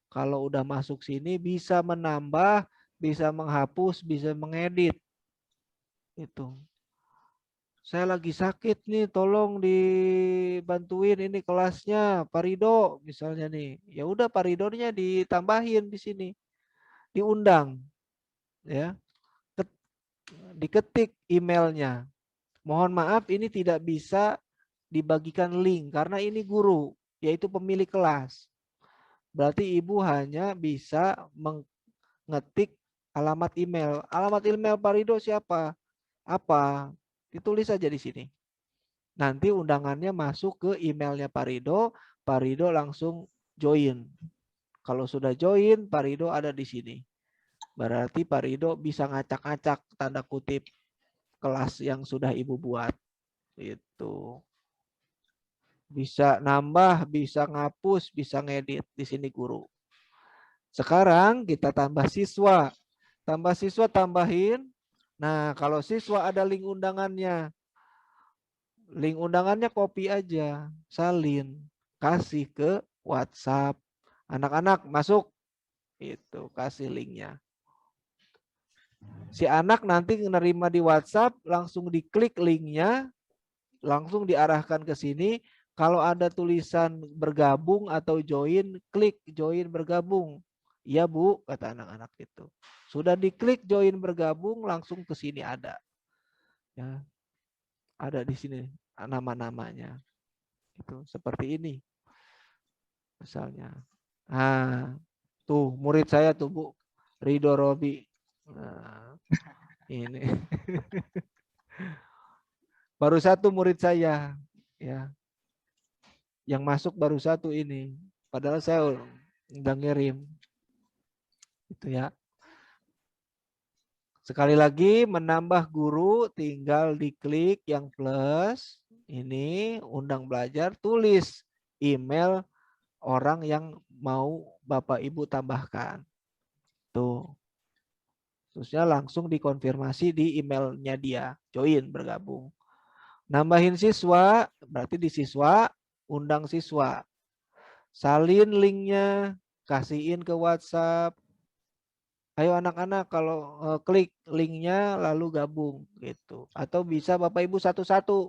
Kalau udah masuk sini bisa menambah, bisa menghapus, bisa mengedit. Itu. Saya lagi sakit nih, tolong dibantuin ini kelasnya Pak Ridho misalnya nih. Ya udah Pak Ridhonya ditambahin di sini. Diundang. Ya. Diketik emailnya. Mohon maaf ini tidak bisa dibagikan link karena ini guru, yaitu pemilik kelas. Berarti Ibu hanya bisa mengetik alamat email. Alamat email Pak Ridho siapa? Apa? Ditulis saja di sini. Nanti undangannya masuk ke emailnya Pak Ridho langsung join. Kalau sudah join, Pak Ridho ada di sini. Berarti Pak Ridho bisa ngacak-ngacak tanda kutip kelas yang sudah Ibu buat. Itu. Bisa nambah, bisa ngapus, bisa ngedit. Di sini guru. Sekarang kita tambah siswa. Tambah siswa tambahin. Nah, kalau siswa ada link undangannya. Link undangannya copy aja, salin, kasih ke WhatsApp. Anak-anak masuk, itu kasih linknya. Si anak nanti menerima di WhatsApp, langsung diklik linknya, langsung diarahkan ke sini. Kalau ada tulisan bergabung atau join, klik join bergabung. Iya Bu, kata anak-anak itu. Sudah diklik join bergabung, langsung ke sini ada. Ya. Ada di sini nama-namanya. Itu seperti ini. Misalnya. Nah, tuh murid saya tuh Bu, Ridho Robi. Nah, ini. Baru satu murid saya, ya. Yang masuk baru satu ini. Padahal saya udah ngirim. Itu ya. Sekali lagi menambah guru tinggal diklik yang plus. Ini undang belajar, tulis email orang yang mau Bapak Ibu tambahkan. Tuh. Terusnya langsung dikonfirmasi di emailnya dia. Join bergabung. Nambahin siswa, berarti di siswa, undang siswa. Salin linknya, kasihin ke WhatsApp. Ayo anak-anak kalau klik linknya lalu gabung gitu. Atau bisa Bapak Ibu satu-satu.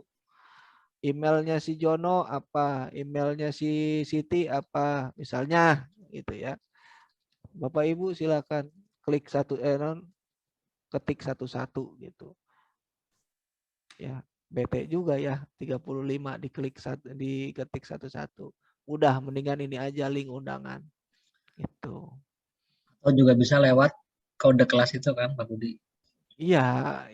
Emailnya si Jono apa, emailnya si Siti apa, misalnya gitu ya. Bapak Ibu silakan klik ketik satu-satu gitu. Ya, bete juga ya 35 diketik satu-satu. Udah mendingan ini aja link undangan. Gitu. Atau juga bisa lewat kode kelas itu kan Pak Budi. Iya,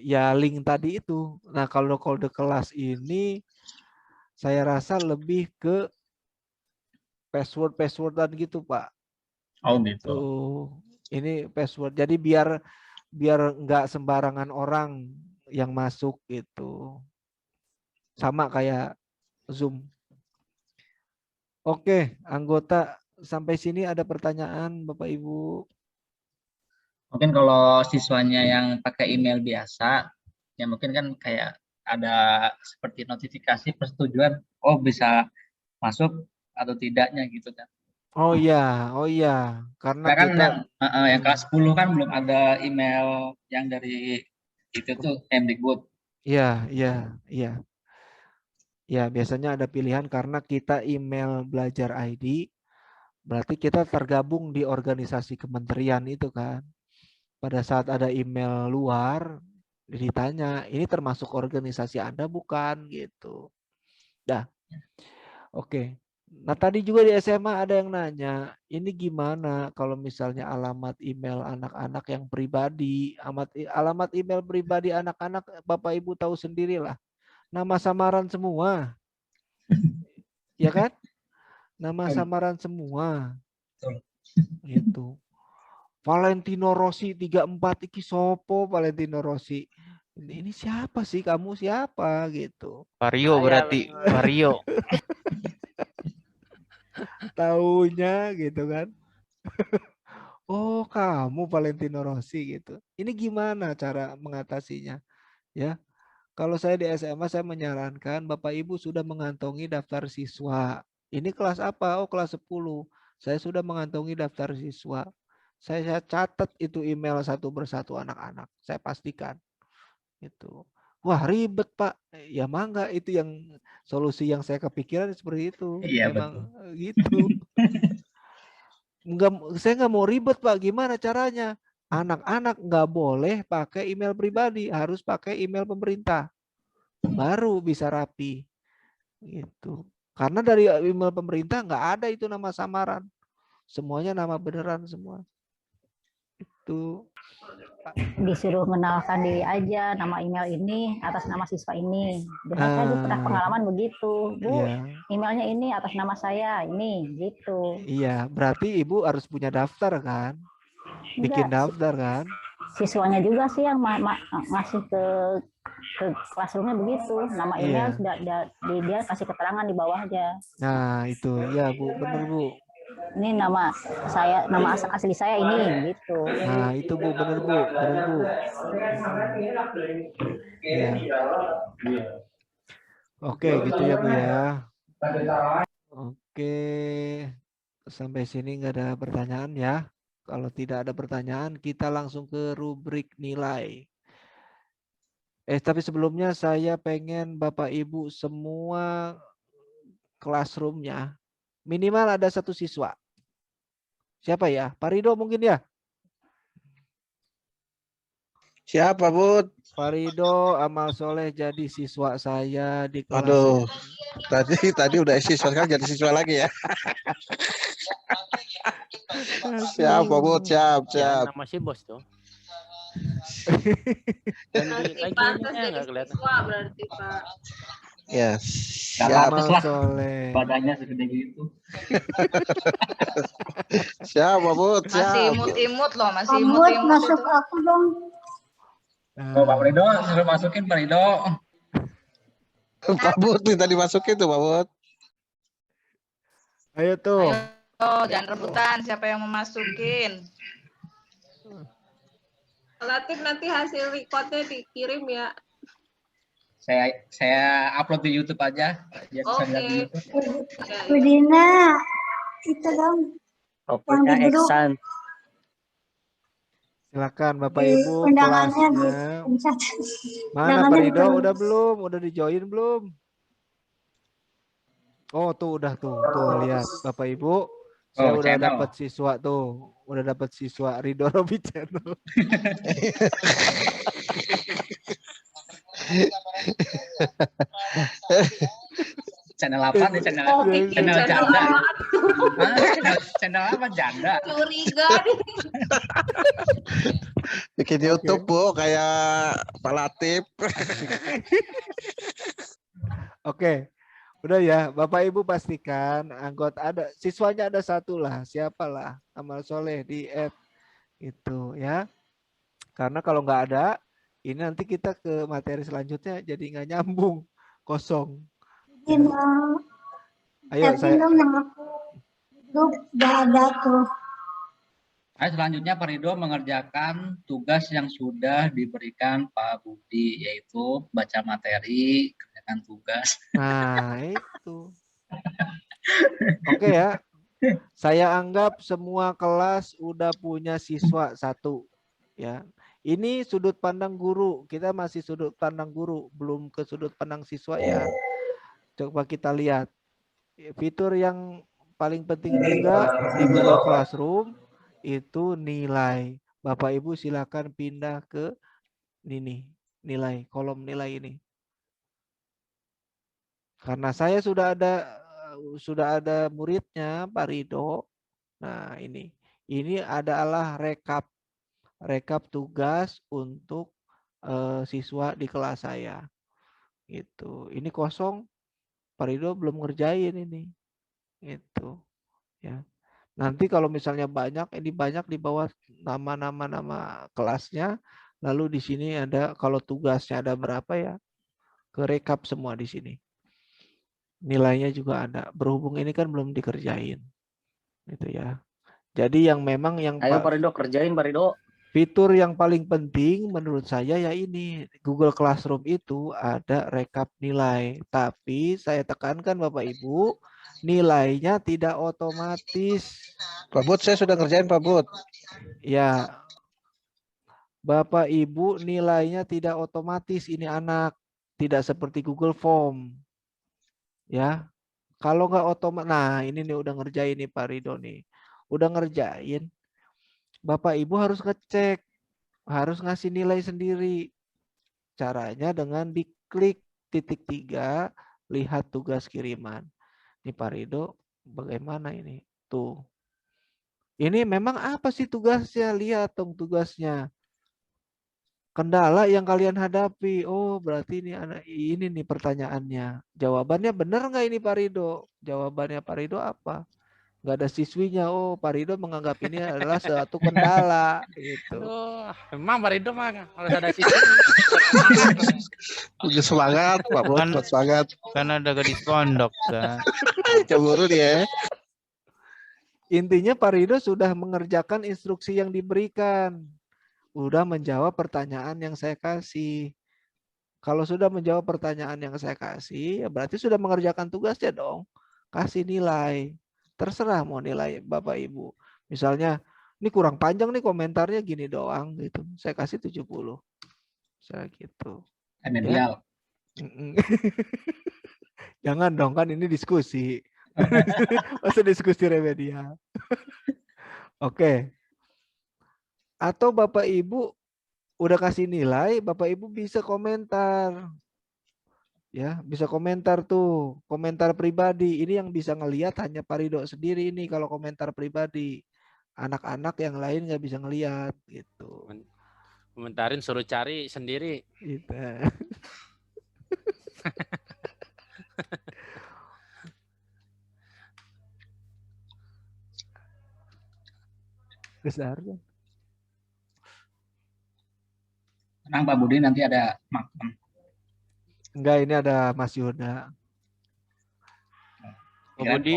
ya link tadi itu. Nah, kalau kode kelas ini saya rasa lebih ke password-passwordan gitu, Pak. Oh gitu. Ini password. Jadi biar nggak sembarangan orang yang masuk gitu. Sama kayak Zoom. Oke, anggota sampai sini ada pertanyaan Bapak Ibu? Mungkin kalau siswanya yang pakai email biasa, ya mungkin kan kayak ada seperti notifikasi persetujuan, oh bisa masuk atau tidaknya gitu kan. Oh iya, karena kan kita yang kelas 10 kan belum ada email yang dari itu tuh Kemdikbud. Iya. Ya, biasanya ada pilihan karena kita email belajar ID, berarti kita tergabung di organisasi kementerian itu kan. Pada saat ada email luar, ditanya, ini termasuk organisasi Anda bukan? Gitu. Dah. Oke. Nah, tadi juga di SMA ada yang nanya, ini gimana kalau misalnya alamat email anak-anak yang pribadi, alamat email pribadi anak-anak, Bapak Ibu tahu sendirilah. Nama samaran semua. Ya kan? Nama samaran semua. Gitu. Valentino Rossi 34 iki sopo Valentino Rossi. Ini siapa sih, kamu siapa gitu. Vario berarti, Vario. Taunya gitu kan. Oh, kamu Valentino Rossi gitu. Ini gimana cara mengatasinya? Ya. Kalau saya di SMA saya menyarankan Bapak Ibu sudah mengantongi daftar siswa. Ini kelas apa? Oh, kelas 10. Saya sudah mengantongi daftar siswa. Saya catat itu email satu persatu anak-anak. Saya pastikan. Itu. Wah, ribet, Pak. Ya mangga, itu yang solusi yang saya kepikiran seperti itu. Iya, memang betul. gitu. Saya nggak mau ribet, Pak. Gimana caranya? Anak-anak nggak boleh pakai email pribadi, harus pakai email pemerintah. Baru bisa rapi. Gitu. Karena dari email pemerintah nggak ada itu nama samaran. Semuanya nama beneran semua. Itu disuruh mengenalkan diri aja, nama email ini atas nama siswa ini. Biasanya saya pernah pengalaman begitu, Bu. Iya. Emailnya ini atas nama saya ini, gitu. Iya, berarti Ibu harus punya daftar kan? Bikin daftar kan? Siswanya juga sih yang ngasih ke classroomnya begitu, nama email sudah dia kasih keterangan di bawah aja. Nah itu ya Bu, benar Bu. Ini nama saya, nama asli saya ini gitu. Nah itu Bu, benar Bu, benar Bu. Ya. Oke gitu ya Bu ya. Oke, sampai sini nggak ada pertanyaan ya. Kalau tidak ada pertanyaan, kita langsung ke rubrik nilai. Tapi sebelumnya saya pengen Bapak Ibu semua classroom-nya minimal ada satu siswa. Siapa ya? Pak Rido mungkin ya? Siapa, Bud? Pak Rido amal soleh jadi siswa saya di kelas. Aduh, tadi udah siswa, sekarang jadi siswa lagi ya. Siapa, Bud? Siap. Nama si bos tuh. Nanti pantas jadi siswa berarti, Pak. Ya, siap lah. Badannya segede gitu. Siapa, Bud? Masih imut-imut loh, masih imut-imut. Masuk aku dong. Oh, Pak Rido, suruh masukin Pak Rido. Pak Bud minta dimasukin tuh, Pak Bud. Ayo tuh. Ayo, jangan rebutan, siapa yang mau masukin? Latif nanti hasil recordnya dikirim ya. Saya upload di YouTube aja. Oke. Budina, itu dong. Pokoknya Eksan. Silakan Bapak Ibu kelasnya. Mana Pak Rido? Udah belum? Udah di-join belum? Oh tuh udah tuh lihat Bapak Ibu. Saya udah dapat siswa tuh. Udah dapat siswa Rido Robi Channel. Channel apa nih? Channel janda. Channel apa janda? Curiga nih. Bikin YouTube, Bu, kayak Pak Latif. Oke. Udah ya, Bapak Ibu pastikan anggota ada siswanya ada satu lah, siapalah amal soleh di add itu ya. Karena kalau nggak ada, ini nanti kita ke materi selanjutnya jadi nggak nyambung, kosong. Izin, Ayo saya. dong yang aku itu udah ada tuh. Selanjutnya Pak Ridho mengerjakan tugas yang sudah diberikan Pak Budi, yaitu baca materi, kerjakan tugas. Nah, itu. Oke ya. Saya anggap semua kelas udah punya siswa satu. Ya. Ini sudut pandang guru. Kita masih sudut pandang guru, belum ke sudut pandang siswa ya. Coba kita lihat. Fitur yang paling penting juga di Google Classroom itu nilai. Bapak Ibu silakan pindah ke ini nilai, kolom nilai ini. Karena saya sudah ada muridnya Pak Ridho. Nah, ini adalah rekap tugas untuk siswa di kelas saya. Gitu. Ini kosong. Pak Ridho belum ngerjain ini. Gitu. Ya. Nanti kalau misalnya ini banyak di bawah nama kelasnya, lalu di sini ada kalau tugasnya ada berapa ya, kerekap semua di sini. Nilainya juga ada. Berhubung ini kan belum dikerjain, gitu ya. Jadi yang memang yang ayo Pak Ridho kerjain Pak Ridho. Fitur yang paling penting menurut saya ya ini Google Classroom itu ada rekap nilai. Tapi saya tekankan Bapak Ibu, nilainya tidak otomatis. Pak Bud, saya sudah ngerjain Pak Bud. Ya, Bapak Ibu nilainya tidak otomatis ini anak. Tidak seperti Google Form. Ya, kalau nggak otomatis, nah ini nih udah ngerjain nih Pak Ridho nih. Udah ngerjain. Bapak Ibu harus ngecek. Harus ngasih nilai sendiri. Caranya dengan diklik titik 3, lihat tugas kiriman. Ini Pak Ridho, bagaimana ini? Tuh. Ini memang apa sih tugasnya? Lihat dong tugasnya. Kendala yang kalian hadapi. Oh, berarti ini nih pertanyaannya. Jawabannya benar nggak ini Pak Ridho? Jawabannya Pak Ridho apa? Nggak ada siswinya. Oh, Pak Ridho menganggap ini adalah suatu kendala. Gitu. Memang Pak Ridho mah harus ada siswi. Semangat Pak Bud, semangat. Kan ada gadis pondok kan. Cemburu dia. Intinya Pak Ridho sudah mengerjakan instruksi yang diberikan. Udah menjawab pertanyaan yang saya kasih. Kalau sudah menjawab pertanyaan yang saya kasih, ya berarti sudah mengerjakan tugasnya dong. Kasih nilai. Terserah mau nilai Bapak Ibu. Misalnya, ini kurang panjang nih komentarnya gini doang gitu. Saya kasih 70. Saya gitu. Remedial. Ya? Jangan dong, kan ini diskusi. Masa diskusi remedial. Oke. Atau Bapak Ibu udah kasih nilai, Bapak Ibu bisa komentar. Ya, bisa komentar tuh, komentar pribadi. Ini yang bisa ngelihat hanya Pak Ridho sendiri ini kalau komentar pribadi. Anak-anak yang lain nggak bisa ngelihat gitu. Komentarin suruh cari sendiri. Gitu. Besar kan? Tenang Pak Budi, nanti ada makan. Enggak, ini ada Mas Yuda. Pak Budi.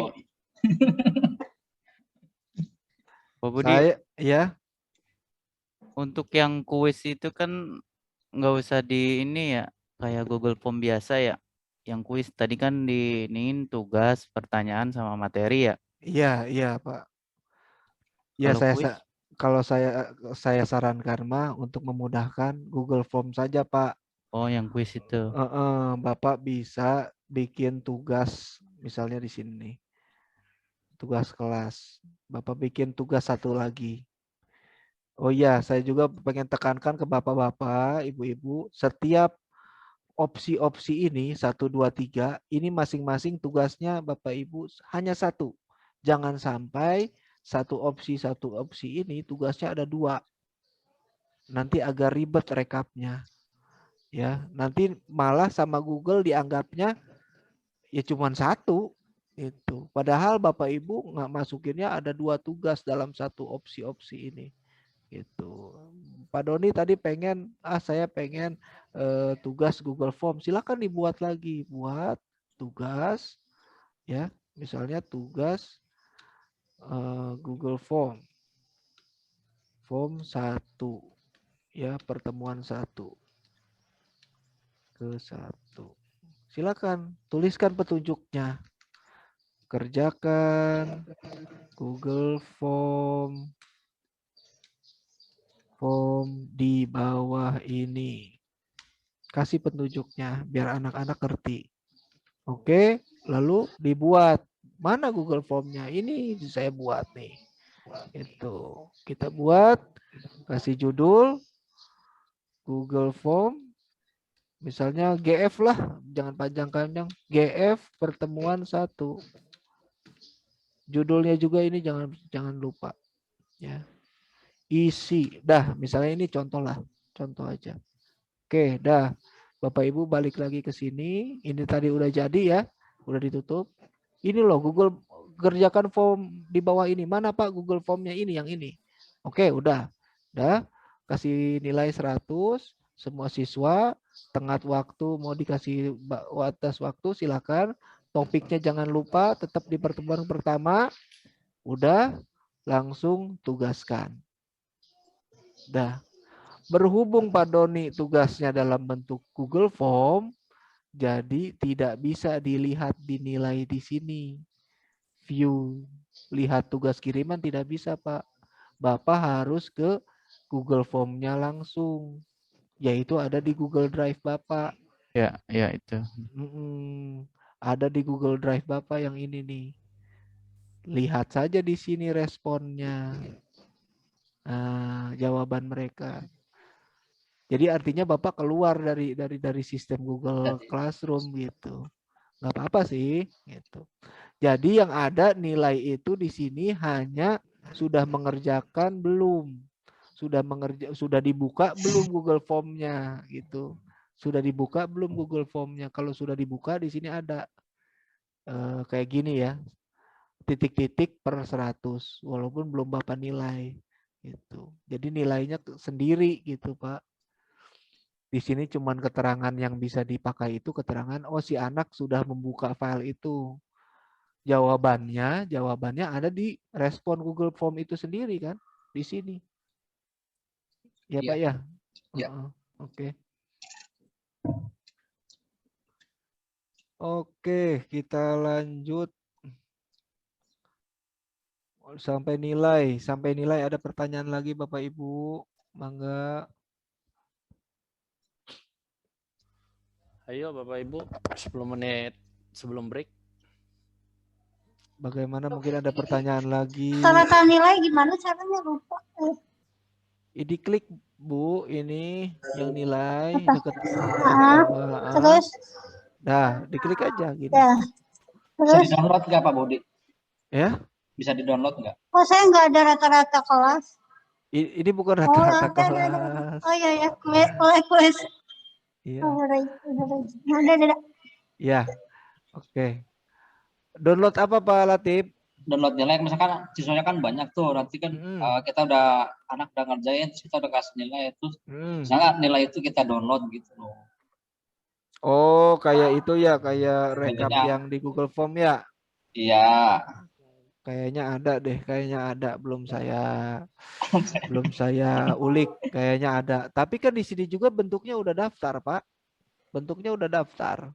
Pak Budi. Saya, ya. Untuk yang kuis itu kan nggak usah di ini ya, kayak Google Form biasa ya. Yang kuis tadi kan diinin tugas, pertanyaan sama materi ya. Iya, iya Pak. Ya kalau saya sarankan mah untuk memudahkan Google Form saja Pak. Oh, yang kuis itu. Bapak bisa bikin tugas misalnya di sini. Tugas kelas. Bapak bikin tugas satu lagi. Oh iya, saya juga pengen tekankan ke bapak-bapak, ibu-ibu, setiap opsi-opsi ini 1, 2, 3 ini masing-masing tugasnya Bapak Ibu hanya satu. Jangan sampai satu opsi ini tugasnya ada 2. nanti agak ribet rekapnya. Ya, nanti malah sama Google dianggapnya ya cuman satu itu. Padahal Bapak Ibu nggak masukinnya ada 2 tugas dalam satu opsi-opsi ini. Gitu. Pak Doni tadi pengen, saya pengen tugas Google Form. Silakan dibuat lagi, buat tugas, ya, misalnya tugas Google Form, Form 1, ya, pertemuan 1 ke 1. Silakan tuliskan petunjuknya. Kerjakan Google Form di bawah ini. Kasih petunjuknya biar anak-anak ngerti. Oke, lalu dibuat. Mana Google Form-nya? Ini saya buat nih. Itu. Kita buat, kasih judul Google Form. Misalnya GF lah, jangan panjang-panjang. GF pertemuan 1. Judulnya juga ini jangan lupa. Ya. Isi. Dah, misalnya ini contoh lah. Contoh aja. Oke, dah. Bapak Ibu balik lagi ke sini. Ini tadi udah jadi ya. Udah ditutup. Ini loh Google, kerjakan form di bawah ini. Mana Pak Google Formnya ini, yang ini. Oke, udah. Udah. Kasih nilai 100. Semua siswa. Tengah waktu mau dikasih batas waktu, silakan. Topiknya jangan lupa. Tetap di pertemuan pertama. Udah. Langsung tugaskan. Dah. Berhubung Pak Doni tugasnya dalam bentuk Google Form, jadi tidak bisa dilihat dinilai di sini. View, lihat tugas kiriman tidak bisa Pak. Bapak harus ke Google Form-nya langsung, yaitu ada di Google Drive Bapak. Ya, ya itu. Ada di Google Drive Bapak yang ini nih. Lihat saja di sini responnya. Nah, jawaban mereka. Jadi artinya Bapak keluar dari sistem Google Classroom gitu. Nggak apa-apa sih gitu. Jadi yang ada nilai itu di sini hanya sudah mengerjakan belum. Sudah dibuka belum Google Form-nya gitu. Sudah dibuka belum Google Form-nya. Kalau sudah dibuka di sini ada kayak gini ya. Titik-titik per 100 walaupun belum Bapak nilai gitu. Jadi nilainya sendiri gitu, Pak. Di sini cuman keterangan yang bisa dipakai itu keterangan si anak sudah membuka file itu. Jawabannya ada di respon Google Form itu sendiri kan, di sini. Ya, Pak ya. Ya. Oke. Oke, kita lanjut sampai nilai. Sampai nilai ada pertanyaan lagi Bapak Ibu? Mangga. Ayo Bapak Ibu, 10 menit sebelum break. Bagaimana, mungkin ada pertanyaan lagi? Tanda nilai gimana caranya, lupa. Ini klik Bu, ini yang nilai dekat. Terus? Nah, diklik aja gini. Ya. Bisa di-download nggak Pak Budi? Ya? Bisa di-download nggak? Oh, saya nggak ada rata-rata kelas. Ini bukan rata-rata kelas. Oh iya ya, kuis. Iya. Ada. Ya, oke. Download apa Pak Latif? Download nilai, misalkan siswanya kan banyak tuh, nanti kan kita anak udah ngerjain, terus kita udah kasih nilai, terus misalnya nilai itu kita download gitu loh. Oh, kayak itu ya, kayak rekap yang di Google Form ya? Iya. Kayaknya ada deh, belum saya ulik, kayaknya ada. Tapi kan di sini juga bentuknya udah daftar, Pak. Bentuknya udah daftar.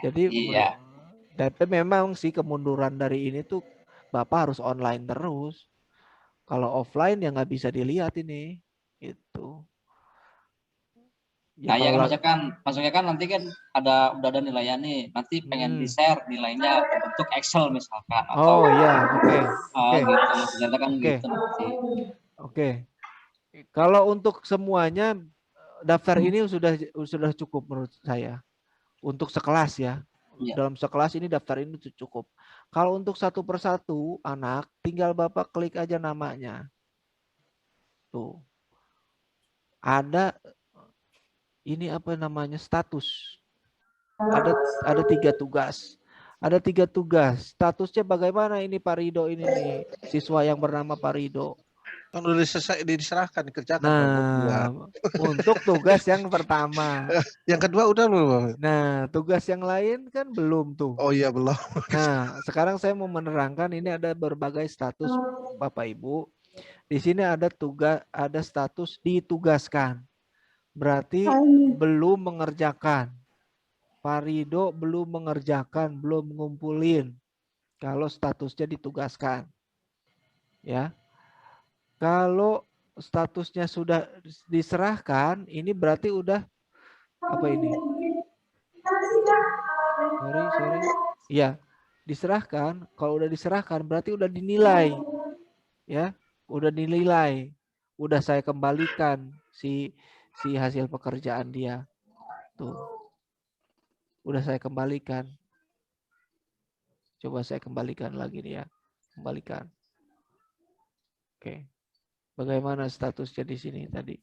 Jadi tapi memang sih kemunduran dari ini tuh Bapak harus online terus. Kalau offline ya nggak bisa dilihat ini. Itu. Ya, nah, ya kan maksudnya kan nanti kan udah ada nilainya nih, nanti pengen di-share nilainya bentuk Excel misalkan. Atau, ya, oke. Gitu, maksudnya kan gitu nanti. Oke. Kalau untuk semuanya daftar ini sudah cukup menurut saya. Untuk sekelas ya. Dalam sekelas ini daftar ini cukup. Kalau untuk satu persatu anak, tinggal Bapak klik aja namanya. Tuh. ada ini apa namanya status. Ada 3 tugas. Ada 3 tugas. Statusnya bagaimana ini Pak Rido ini nih, siswa yang bernama Pak Rido. Kan udah diserahkan dikerjakan. Nah, untuk tugas yang pertama. Yang kedua udah belum? Nah, tugas yang lain kan belum tuh. Oh iya belum. Nah, sekarang saya mau menerangkan ini ada berbagai status Bapak Ibu. Di sini ada tugas, ada status ditugaskan. Berarti belum mengerjakan. Pak Rido belum mengerjakan, belum ngumpulin. Kalau statusnya ditugaskan. Ya. Kalau statusnya sudah diserahkan, ini berarti udah apa ini? Sorry. Ya, diserahkan. Kalau udah diserahkan berarti udah dinilai. Ya, udah dinilai. Udah saya kembalikan si hasil pekerjaan dia. Tuh. Udah saya kembalikan. Coba saya kembalikan lagi nih ya. Kembalikan. Oke. Bagaimana statusnya di sini tadi?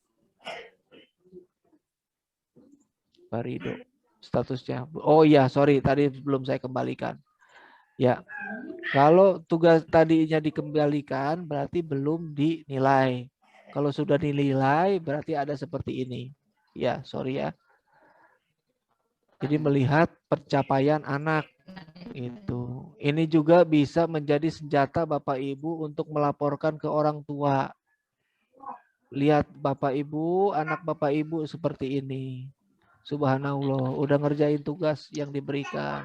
Pak Rido. Statusnya. Oh iya, sorry. Tadi belum saya kembalikan. Ya. Kalau tugas tadinya dikembalikan, berarti belum dinilai. Kalau sudah dinilai, berarti ada seperti ini. Ya, sorry ya. Jadi melihat pencapaian anak. Itu. Ini juga bisa menjadi senjata Bapak Ibu untuk melaporkan ke orang tua. Lihat Bapak Ibu, anak Bapak Ibu seperti ini. Subhanallah, udah ngerjain tugas yang diberikan.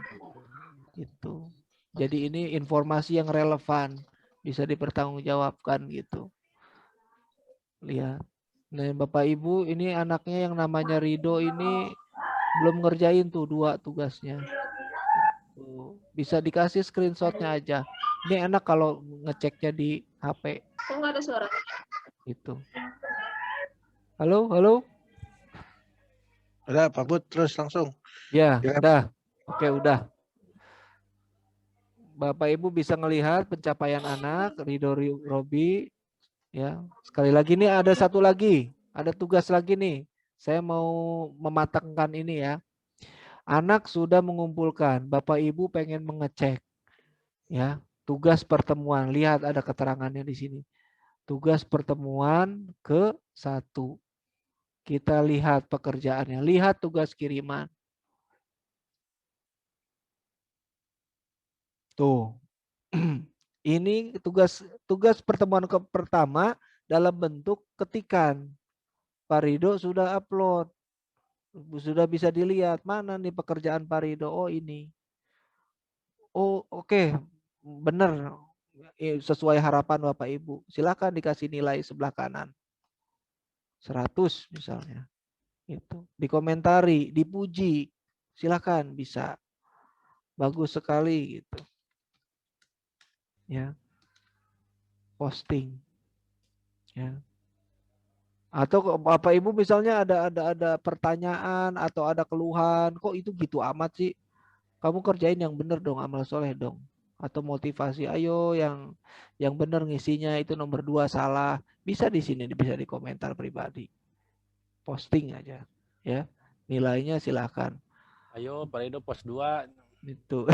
Itu. Jadi ini informasi yang relevan, bisa dipertanggungjawabkan gitu. Lihat. Nah, Bapak Ibu, ini anaknya yang namanya Rido ini belum ngerjain tuh 2 tugasnya. Bisa dikasih screenshotnya aja. Ini enak kalau ngeceknya di HP. Kok nggak ada suara? Itu. Halo. Udah, Pak Bud, terus langsung. Ya, udah. Oke, udah. Bapak Ibu bisa melihat pencapaian anak Rido Robi. Ya, sekali lagi nih ada satu lagi, ada tugas lagi nih. Saya mau mematangkan ini ya. Anak sudah mengumpulkan, Bapak Ibu pengen mengecek. Ya, tugas pertemuan. Lihat ada keterangannya di sini. Tugas pertemuan ke-1. Kita lihat pekerjaannya, lihat tugas kiriman. Tuh. Ini tugas pertemuan pertama dalam bentuk ketikan. Pak Rido sudah upload. Sudah bisa dilihat mana nih pekerjaan Pak Rido. Oh ini. Oh oke. Benar. Sesuai harapan Bapak Ibu. Silakan dikasih nilai sebelah kanan. 100 misalnya. Itu. Dikomentari, dipuji. Silakan bisa. Bagus sekali gitu. Ya. Posting. Ya. Atau Bapak Ibu misalnya ada pertanyaan atau ada keluhan, kok itu gitu amat sih? Kamu kerjain yang benar dong, amal soleh dong. Atau motivasi, ayo yang benar ngisinya itu nomor 2 salah. Bisa di sini, bisa di komentar pribadi. Posting aja, ya. Nilainya silakan. Ayo Pak Rido post 2. Itu.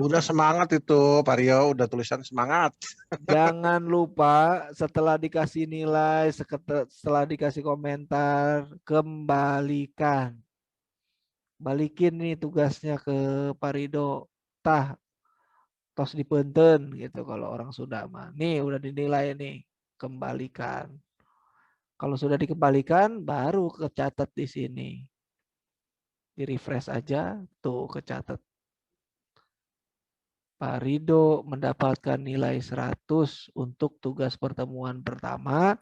Udah semangat itu, Pak Rio, udah tulisan semangat. Jangan lupa setelah dikasih nilai, setelah dikasih komentar, kembalikan. Balikin nih tugasnya ke Pak Rido. Tah, tos dipenten gitu kalau orang Sunda mah. Nih udah dinilai nih, kembalikan. Kalau sudah dikembalikan, baru kecatat di sini. Di refresh aja, tuh kecatat. Pak Rido mendapatkan nilai 100 untuk tugas pertemuan pertama.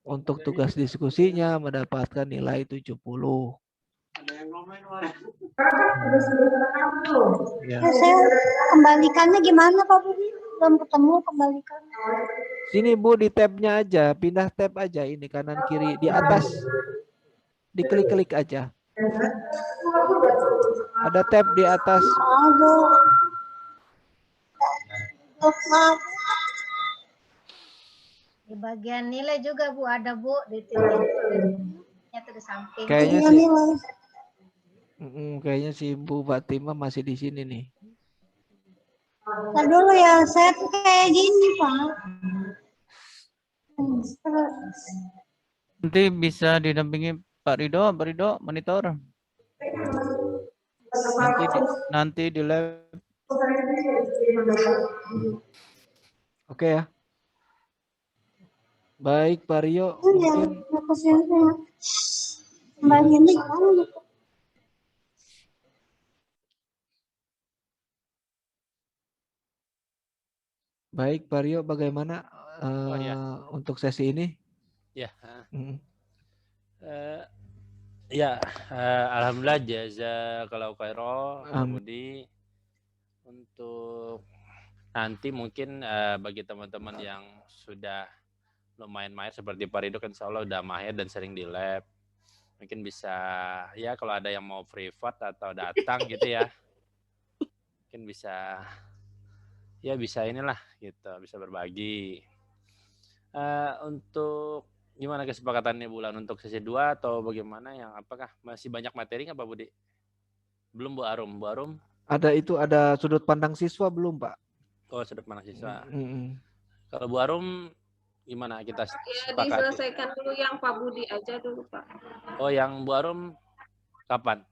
Untuk tugas diskusinya mendapatkan nilai 70. Ya. Saya kembalikannya gimana Pak Budi? Belum ketemu kembalikannya. Sini Bu, di tabnya aja, pindah tab aja ini kanan kiri di atas. Diklik-klik aja. Ada tab di atas. Di bagian nilai juga Bu, ada Bu di titiknya tuh di samping. Kayaknya sih, kayaknya si Bu Fatima masih di sini nih. Ntar dulu ya, saya tuh kayak gini Pak. Nanti bisa didampingi Pak Ridho monitor. Nanti di lab. Oke ya. Baik Pak Rio, mungkin baik Pak Rio, bagaimana untuk sesi ini? Ya. Ya, alhamdulillah jazakallahu khairan. Kemudian untuk nanti mungkin bagi teman-teman yang sudah lumayan mahir seperti Pak Ridho kan insya Allah udah mahir dan sering di lab, mungkin bisa ya kalau ada yang mau privat atau datang gitu ya, mungkin bisa ya bisa inilah gitu, bisa berbagi. Untuk gimana kesepakatannya bulan untuk sesi 2 atau bagaimana, yang apakah masih banyak materi nggak Pak Budi? Belum Bu Arum. Bu Arum? Ada sudut pandang siswa belum Pak? Oh, sudut pandang siswa. Kalau Bu Arum gimana kita sepakati? Diselesaikan dulu yang Pak Budi aja dulu Pak. Oh, yang Bu Arum kapan?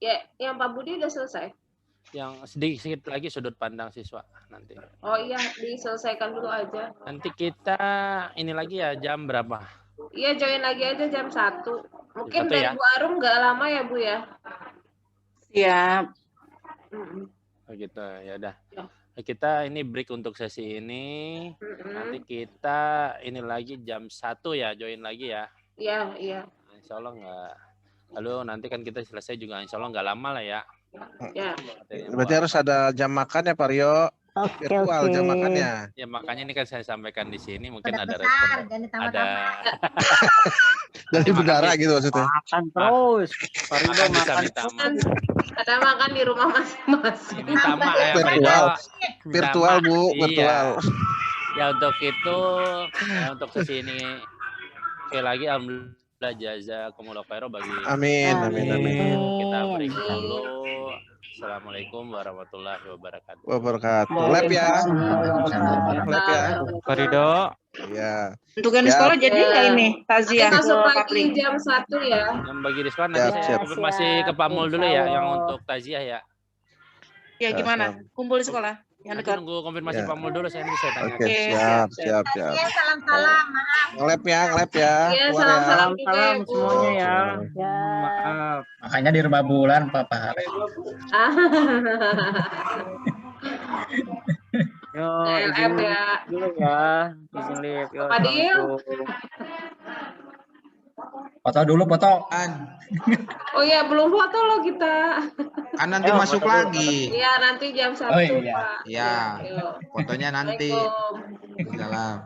Ya, yang Pak Budi udah selesai. Yang sedikit lagi sudut pandang siswa nanti. Oh iya, diselesaikan dulu aja. Nanti kita ini lagi ya jam berapa? Iya, join lagi aja jam 1. Mungkin dari ya? Bu Arum nggak lama ya Bu ya? Siap. Oh gitu, ya udah. Kita ini break untuk sesi ini. Nanti kita ini lagi jam 1 ya, join lagi ya. Iya, iya. Insya Allah nggak. Lalu nanti kan kita selesai juga insya Allah nggak lama lah ya. Ya. Berarti harus ada jam makan ya Pak Rio. Virtual jam makannya. Ya makanya ini kan saya sampaikan di sini, mungkin ada respon. Ada. Dari udara gitu maksudnya. Makan terus. Pak Ridho bisa makan minta Ada makan di rumah masing-masing. minta maaf ya Pak Ridho. Virtual Bu, virtual. Ya untuk itu, ya untuk sesi ini sekali lagi alhamdulillah jazakumullah khairan bagi. Amin. Kita break dulu. Assalamualaikum warahmatullahi wabarakatuh. Lab ya. Lab ya. Pak Ridho. Iya. Untuk yang di sekolah jadi nggak ini takziah? Masuk lagi jam 1 ya. Yang bagi di sekolah nanti saya konfirmasi ke Pak Mul dulu ya, yang untuk takziah ya. Ya gimana? Kumpul di sekolah yang Nanti dekat. nunggu konfirmasi Pak Mul dulu, saya tanya. Oke, siap. Salam-salam, maaf. Ngelab ya. Iya, salam-salam semuanya ya. Maaf. Makanya di rumah bulan Pak Hari. Yo, LF ya. Dulu ya. Izin live. Yo, Padil. Foto dulu, foto. Oh ya, belum foto loh kita. Kan nanti masuk lagi. Iya, nanti jam 1 Oh, iya. Pak. Ya, Yuk. fotonya nanti. Salam.